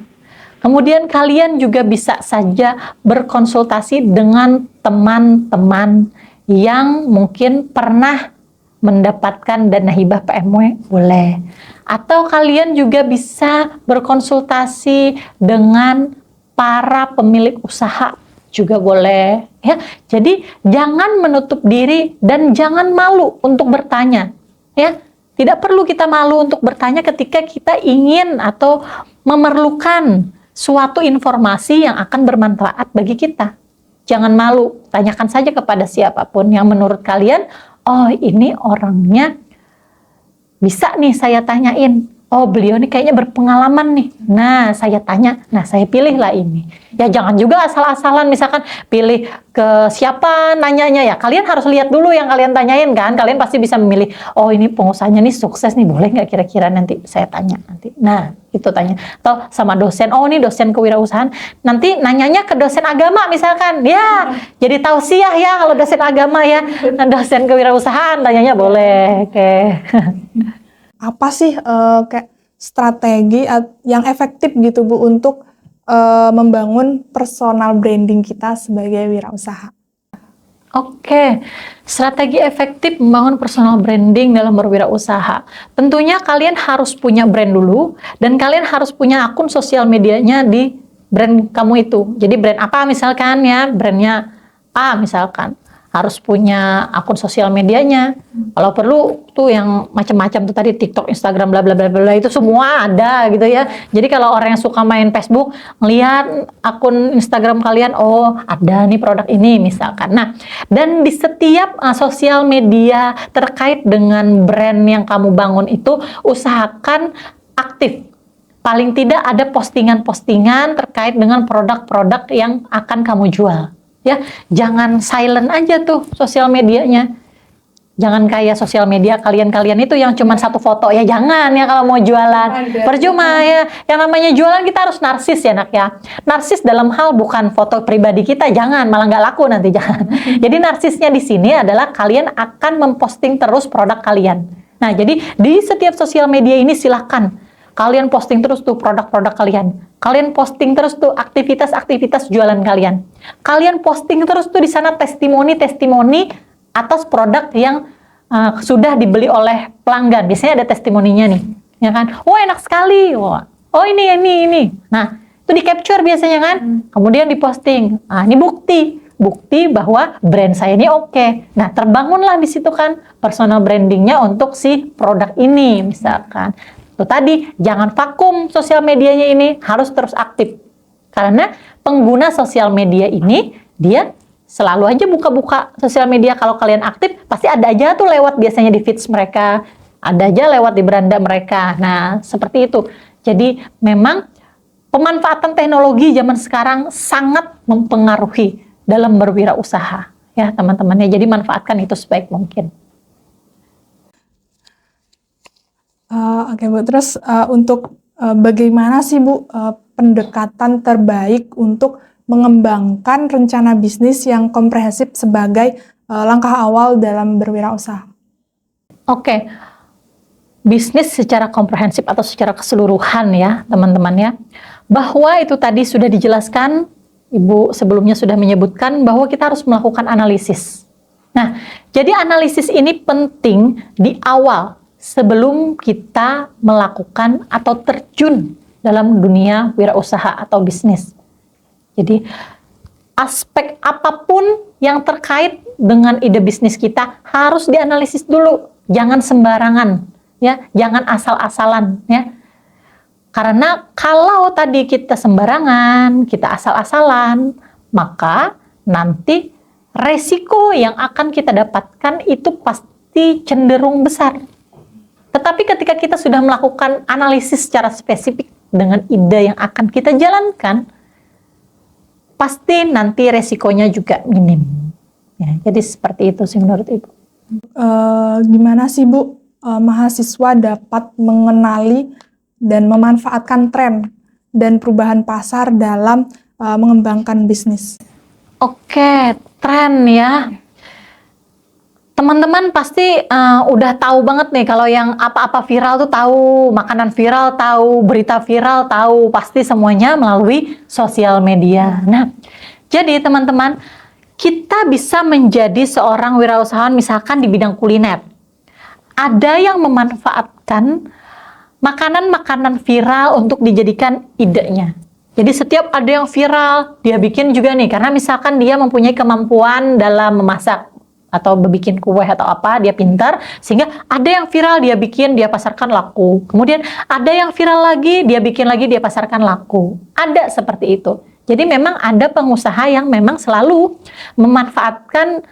Kemudian kalian juga bisa saja berkonsultasi dengan teman-teman yang mungkin pernah mendapatkan dana hibah PMW, boleh. Atau kalian juga bisa berkonsultasi dengan para pemilik usaha, juga boleh. Ya, jadi jangan menutup diri dan jangan malu untuk bertanya. Ya, tidak perlu kita malu untuk bertanya ketika kita ingin atau memerlukan suatu informasi yang akan bermanfaat bagi kita. Jangan malu, tanyakan saja kepada siapapun yang menurut kalian, oh ini orangnya bisa nih saya tanyain. Oh beliau nih kayaknya berpengalaman nih. Nah saya tanya, nah saya pilihlah ini. Ya jangan juga asal-asalan misalkan pilih ke siapa nanyanya ya. Kalian harus lihat dulu yang kalian tanyain kan. Kalian pasti bisa memilih, oh ini pengusahanya nih sukses nih, boleh nggak kira-kira nanti saya tanya nanti. Nah itu tanya. Atau sama dosen, oh ini dosen kewirausahaan. Nanti nanyanya ke dosen agama misalkan. Ya jadi tausiah ya kalau dosen agama ya. Nah, dosen kewirausahaan tanyanya boleh. Oke.
Apa sih kayak strategi yang efektif gitu Bu untuk membangun personal branding kita sebagai wirausaha?
Oke, strategi efektif membangun personal branding dalam berwirausaha. Tentunya kalian harus punya brand dulu dan kalian harus punya akun sosial medianya di brand kamu itu. Jadi brand apa misalkan ya, brandnya A misalkan. Harus punya akun sosial medianya. Kalau perlu tuh yang macam-macam tuh tadi TikTok, Instagram, bla bla bla bla itu semua ada gitu ya. Jadi kalau orang yang suka main Facebook ngelihat akun Instagram kalian, oh ada nih produk ini misalkan. Nah, dan di setiap sosial media terkait dengan brand yang kamu bangun itu usahakan aktif. Paling tidak ada postingan-postingan terkait dengan produk-produk yang akan kamu jual. Ya, jangan silent aja tuh sosial medianya. Jangan kayak sosial media kalian-kalian itu yang cuma satu foto ya, jangan ya kalau mau jualan. Percuma ya. Yang namanya jualan kita harus narsis ya nak ya. Narsis dalam hal bukan foto pribadi kita, jangan malah nggak laku nanti jangan. Jadi narsisnya di sini adalah kalian akan memposting terus produk kalian. Nah, jadi di setiap sosial media ini silahkan kalian posting terus tuh produk-produk kalian. Kalian posting terus tuh aktivitas-aktivitas jualan kalian. Kalian posting terus tuh di sana testimoni-testimoni atas produk yang sudah dibeli oleh pelanggan. Biasanya ada testimoninya nih, ya kan? Oh enak sekali. Oh ini. Nah itu di capture biasanya kan. Kemudian diposting. Nah ini bukti bahwa brand saya ini oke. Nah terbangunlah di situ kan personal brandingnya untuk si produk ini misalkan. Tuh tadi, jangan vakum sosial medianya ini, harus terus aktif. Karena pengguna sosial media ini, dia selalu aja buka-buka sosial media. Kalau kalian aktif, pasti ada aja tuh lewat biasanya di feeds mereka, ada aja lewat di beranda mereka. Nah, seperti itu. Jadi, memang pemanfaatan teknologi zaman sekarang sangat mempengaruhi dalam berwirausaha. Ya, teman-temannya. Jadi, manfaatkan itu sebaik mungkin.
Oke Bu, terus untuk bagaimana sih Bu pendekatan terbaik untuk mengembangkan rencana bisnis yang komprehensif sebagai langkah awal dalam berwirausaha?
Oke, bisnis secara komprehensif atau secara keseluruhan ya teman-teman ya, bahwa itu tadi sudah dijelaskan, Ibu sebelumnya sudah menyebutkan bahwa kita harus melakukan analisis. Nah, jadi analisis ini penting di awal sebelum kita melakukan atau terjun dalam dunia wirausaha atau bisnis. Jadi aspek apapun yang terkait dengan ide bisnis kita harus dianalisis dulu, jangan sembarangan ya, jangan asal-asalan ya. Karena kalau tadi kita sembarangan, kita asal-asalan, maka nanti resiko yang akan kita dapatkan itu pasti cenderung besar. Tetapi ketika kita sudah melakukan analisis secara spesifik dengan ide yang akan kita jalankan, pasti nanti resikonya juga minim. Ya, jadi seperti itu sih menurut Ibu.
Gimana sih Bu mahasiswa dapat mengenali dan memanfaatkan tren dan perubahan pasar dalam mengembangkan bisnis.
Oke, tren ya. Teman-teman pasti udah tahu banget nih kalau yang apa-apa viral tuh tahu, makanan viral tahu, berita viral tahu, pasti semuanya melalui sosial media. Nah, jadi teman-teman, kita bisa menjadi seorang wirausahawan misalkan di bidang kuliner. Ada yang memanfaatkan makanan-makanan viral untuk dijadikan idenya. Jadi setiap ada yang viral, dia bikin juga nih, karena misalkan dia mempunyai kemampuan dalam memasak atau bikin kue atau apa, dia pintar, sehingga ada yang viral dia bikin, dia pasarkan laku. Kemudian ada yang viral lagi, dia bikin lagi, dia pasarkan laku. Ada seperti itu. Jadi memang ada pengusaha yang memang selalu memanfaatkan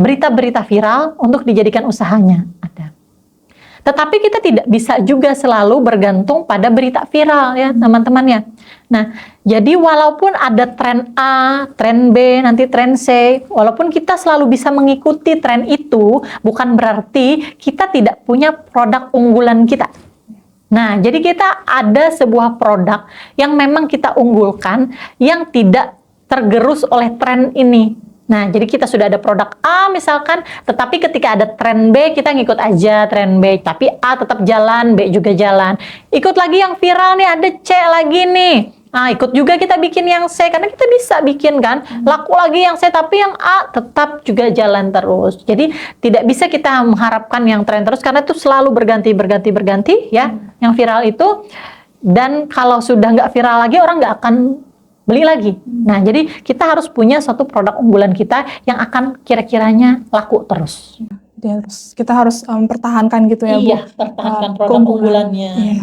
berita-berita viral untuk dijadikan usahanya. Ada. Tetapi kita tidak bisa juga selalu bergantung pada berita viral ya teman-teman ya. Nah, jadi walaupun ada tren A, tren B, nanti tren C, walaupun kita selalu bisa mengikuti tren itu, bukan berarti kita tidak punya produk unggulan kita. Nah, jadi kita ada sebuah produk yang memang kita unggulkan, yang tidak tergerus oleh tren ini. Nah, jadi kita sudah ada produk A misalkan, tetapi ketika ada tren B, kita ngikut aja tren B. Tapi A tetap jalan, B juga jalan. Ikut lagi yang viral nih, ada C lagi nih. Nah, ikut juga kita bikin yang C, karena kita bisa bikin kan. Laku lagi yang C, tapi yang A tetap juga jalan terus. Jadi, tidak bisa kita mengharapkan yang tren terus, karena itu selalu berganti ya. Yang viral itu. Dan kalau sudah nggak viral lagi, orang nggak akan beli lagi. Nah, jadi kita harus punya suatu produk unggulan kita yang akan kira-kiranya laku terus.
Terus kita harus mempertahankan gitu ya, Bu.
Iya, pertahankan produk unggulannya.
Iya.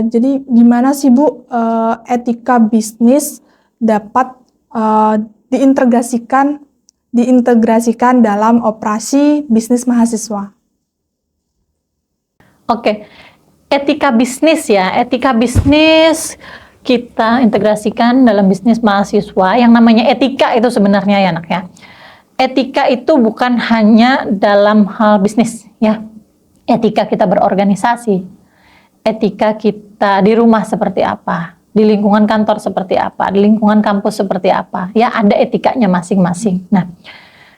Jadi gimana sih Bu etika bisnis dapat diintegrasikan dalam operasi bisnis mahasiswa?
Oke. Etika bisnis ya, etika bisnis kita integrasikan dalam bisnis mahasiswa. Yang namanya etika itu sebenarnya ya anak ya. Etika itu bukan hanya dalam hal bisnis ya. Etika kita berorganisasi, etika kita di rumah seperti apa, di lingkungan kantor seperti apa, di lingkungan kampus seperti apa. Ya ada etikanya masing-masing. Nah,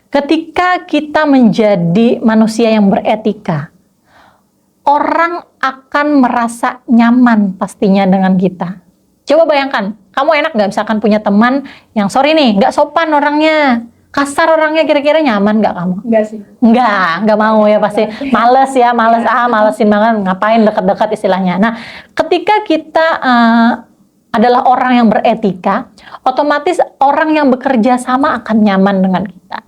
ketika kita menjadi manusia yang beretika, orang akan merasa nyaman pastinya dengan kita. Coba bayangkan, kamu enak nggak misalkan punya teman yang sorry nih, nggak sopan orangnya, kasar orangnya, kira-kira nyaman nggak kamu?
Enggak sih.
Nggak mau ya pasti. Males ya, malesin banget, ngapain deket-deket istilahnya. Nah, ketika kita adalah orang yang beretika, otomatis orang yang bekerja sama akan nyaman dengan kita.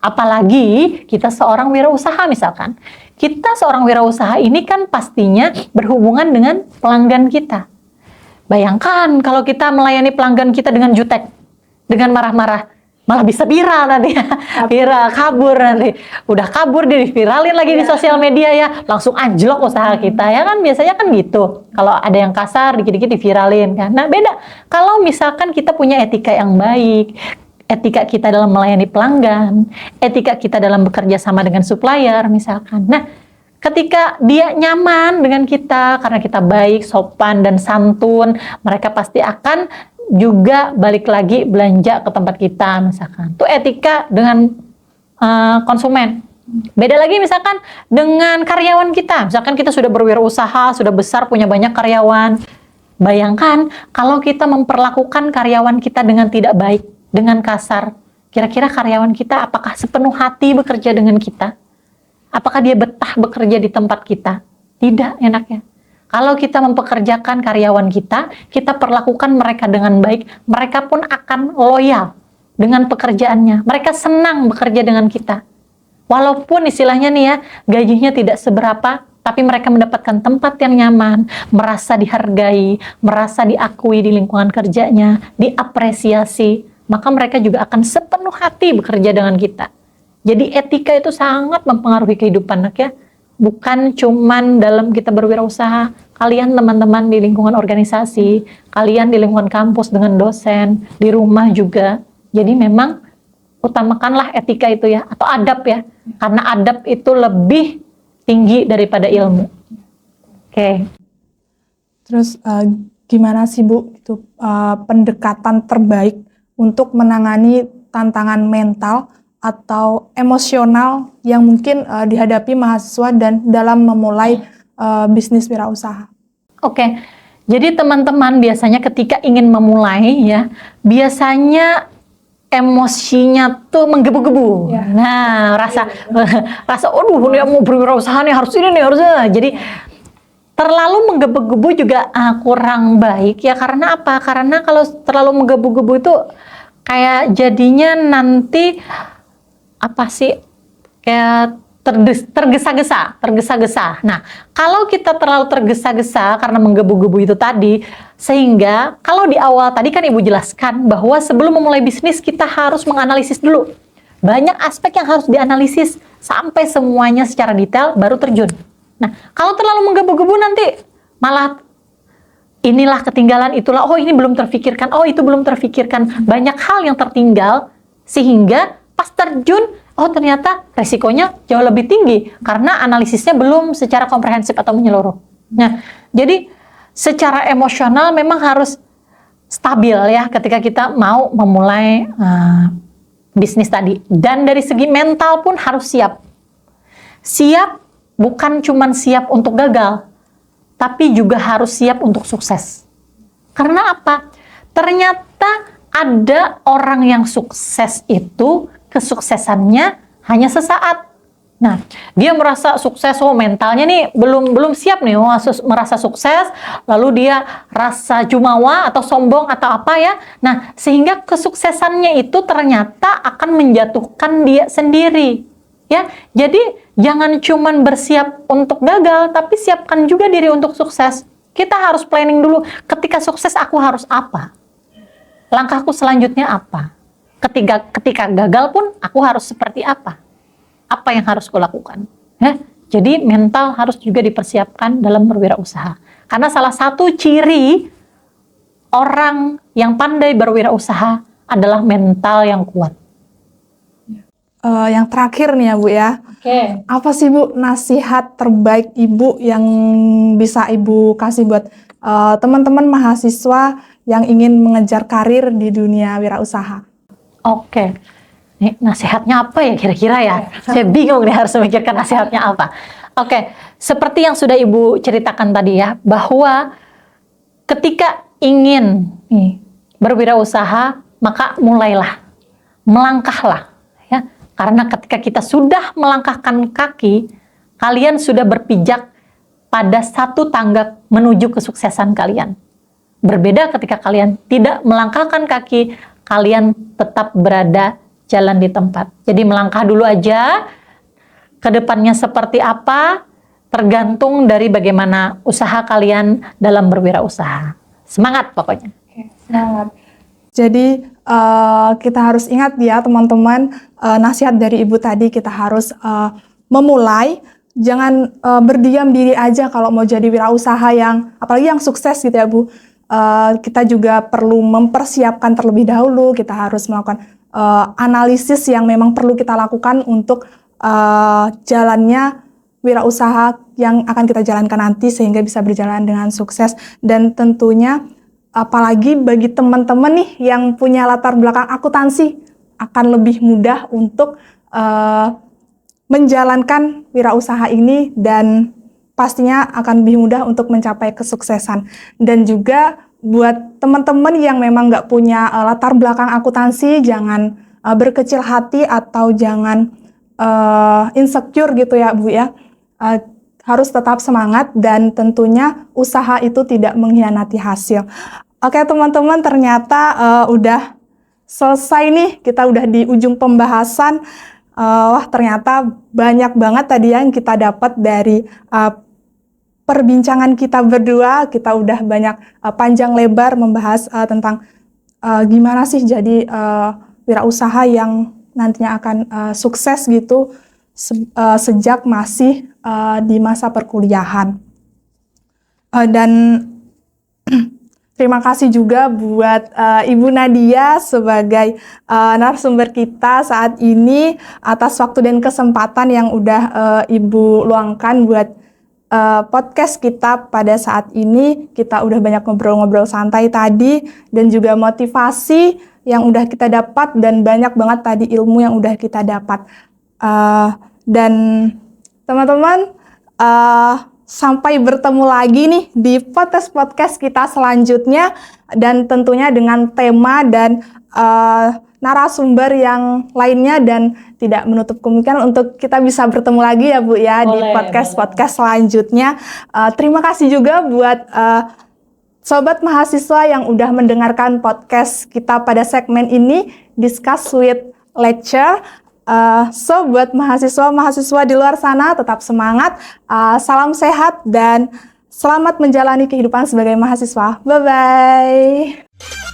Apalagi kita seorang wirausaha misalkan. Kita seorang wirausaha ini kan pastinya berhubungan dengan pelanggan kita. Bayangkan kalau kita melayani pelanggan kita dengan jutek, dengan marah-marah, malah bisa viral nanti ya. Viral, kabur nanti. Udah kabur, diviralin lagi di sosial media ya. Langsung anjlok usaha kita ya kan, biasanya kan gitu. Kalau ada yang kasar, dikit-dikit diviralin kan. Nah beda, kalau misalkan kita punya etika yang baik, etika kita dalam melayani pelanggan, etika kita dalam bekerja sama dengan supplier misalkan. Nah, ketika dia nyaman dengan kita karena kita baik, sopan dan santun, mereka pasti akan juga balik lagi belanja ke tempat kita misalkan. Itu etika dengan konsumen. Beda lagi misalkan dengan karyawan kita. Misalkan kita sudah berwirausaha, sudah besar, punya banyak karyawan. Bayangkan kalau kita memperlakukan karyawan kita dengan tidak baik, dengan kasar, kira-kira karyawan kita apakah sepenuh hati bekerja dengan kita? Apakah dia betah bekerja di tempat kita? Tidak, enaknya. Kalau kita mempekerjakan karyawan kita, kita perlakukan mereka dengan baik, mereka pun akan loyal dengan pekerjaannya. Mereka senang bekerja dengan kita. Walaupun istilahnya nih ya, gajinya tidak seberapa, tapi mereka mendapatkan tempat yang nyaman, merasa dihargai, merasa diakui di lingkungan kerjanya, diapresiasi, maka mereka juga akan sepenuh hati bekerja dengan kita. Jadi etika itu sangat mempengaruhi kehidupan anak ya. Bukan cuman dalam kita berwirausaha, kalian teman-teman di lingkungan organisasi, kalian di lingkungan kampus dengan dosen, di rumah juga. Jadi memang utamakanlah etika itu ya, atau adab ya. Karena adab itu lebih tinggi daripada ilmu. Oke.
Terus gimana sih Bu gitu pendekatan terbaik untuk menangani tantangan mental atau emosional yang mungkin dihadapi mahasiswa dan dalam memulai bisnis wirausaha.
Oke, jadi teman-teman biasanya ketika ingin memulai ya, biasanya emosinya tuh menggebu-gebu.
Ya.
Nah, rasa, aduh, ini mau berwirausaha nih, harus ini nih, harusnya. Jadi terlalu menggebu-gebu juga kurang baik ya. Karena apa? Karena kalau terlalu menggebu-gebu itu kayak jadinya nanti apa sih? Kayak tergesa-gesa. Nah, kalau kita terlalu tergesa-gesa karena menggebu-gebu itu tadi, sehingga kalau di awal tadi kan Ibu jelaskan bahwa sebelum memulai bisnis kita harus menganalisis dulu. Banyak aspek yang harus dianalisis sampai semuanya secara detail baru terjun. Nah, kalau terlalu menggebu-gebu nanti malah inilah ketinggalan, itulah, oh ini belum terfikirkan, oh itu belum terfikirkan. Banyak hal yang tertinggal sehingga pas terjun, oh ternyata resikonya jauh lebih tinggi karena analisisnya belum secara komprehensif atau menyeluruh. Nah, jadi secara emosional memang harus stabil ya ketika kita mau memulai bisnis tadi. Dan dari segi mental pun harus siap. Siap bukan cuma siap untuk gagal, tapi juga harus siap untuk sukses. Karena apa? Ternyata ada orang yang sukses itu kesuksesannya hanya sesaat. Nah, dia merasa sukses, oh mentalnya nih belum siap nih, merasa sukses, lalu dia rasa jumawa atau sombong atau apa ya. Nah, sehingga kesuksesannya itu ternyata akan menjatuhkan dia sendiri. Ya, jadi jangan cuman bersiap untuk gagal, tapi siapkan juga diri untuk sukses. Kita harus planning dulu, ketika sukses aku harus apa? Langkahku selanjutnya apa? Ketika gagal pun aku harus seperti apa? Apa yang harus kulakukan? Ya, jadi mental harus juga dipersiapkan dalam berwirausaha. Karena salah satu ciri orang yang pandai berwirausaha adalah mental yang kuat.
Yang terakhir nih ya Bu ya.
Oke.
Apa sih Bu nasihat terbaik Ibu yang bisa Ibu kasih buat teman-teman mahasiswa yang ingin mengejar karir di dunia wirausaha?
Oke. Nih, nasihatnya apa ya kira-kira ya? Saya bingung nih harus memikirkan nasihatnya apa. Oke, seperti yang sudah Ibu ceritakan tadi ya, bahwa ketika ingin berwirausaha, maka mulailah, melangkahlah. Ya. Karena ketika kita sudah melangkahkan kaki, kalian sudah berpijak pada satu tangga menuju kesuksesan kalian. Berbeda ketika kalian tidak melangkahkan kaki, kalian tetap berada jalan di tempat. Jadi melangkah dulu aja, ke depannya seperti apa, tergantung dari bagaimana usaha kalian dalam berwirausaha. Semangat pokoknya.
Semangat. Jadi kita harus ingat ya teman-teman, nasihat dari Ibu tadi kita harus memulai, jangan berdiam diri aja kalau mau jadi wirausaha yang, apalagi yang sukses gitu ya Bu. Kita juga perlu mempersiapkan terlebih dahulu, kita harus melakukan analisis yang memang perlu kita lakukan untuk jalannya wirausaha yang akan kita jalankan nanti sehingga bisa berjalan dengan sukses. Dan tentunya apalagi bagi teman-teman nih yang punya latar belakang akuntansi akan lebih mudah untuk menjalankan wirausaha ini dan pastinya akan lebih mudah untuk mencapai kesuksesan. Dan juga buat teman-teman yang memang nggak punya latar belakang akuntansi, jangan berkecil hati atau jangan insecure gitu ya Bu ya. Harus tetap semangat dan tentunya usaha itu tidak mengkhianati hasil. Oke teman-teman, ternyata udah selesai nih, kita udah di ujung pembahasan. Wah ternyata banyak banget tadi yang kita dapat dari perbincangan kita berdua. Kita udah banyak panjang lebar membahas tentang gimana sih jadi wirausaha yang nantinya akan sukses gitu sejak masih di masa perkuliahan. Dan terima kasih juga buat Ibu Nadia sebagai narasumber kita saat ini atas waktu dan kesempatan yang udah Ibu luangkan buat podcast kita pada saat ini. Kita udah banyak ngobrol-ngobrol santai tadi dan juga motivasi yang udah kita dapat dan banyak banget tadi ilmu yang udah kita dapat. Dan teman-teman, sampai bertemu lagi nih di podcast kita selanjutnya dan tentunya dengan tema dan narasumber yang lainnya dan tidak menutup kemungkinan untuk kita bisa bertemu lagi ya Bu ya di podcast selanjutnya. Terima kasih juga buat sobat mahasiswa yang udah mendengarkan podcast kita pada segmen ini, Discuss with Lecture. So buat mahasiswa di luar sana tetap semangat, salam sehat dan selamat menjalani kehidupan sebagai mahasiswa. Bye-bye.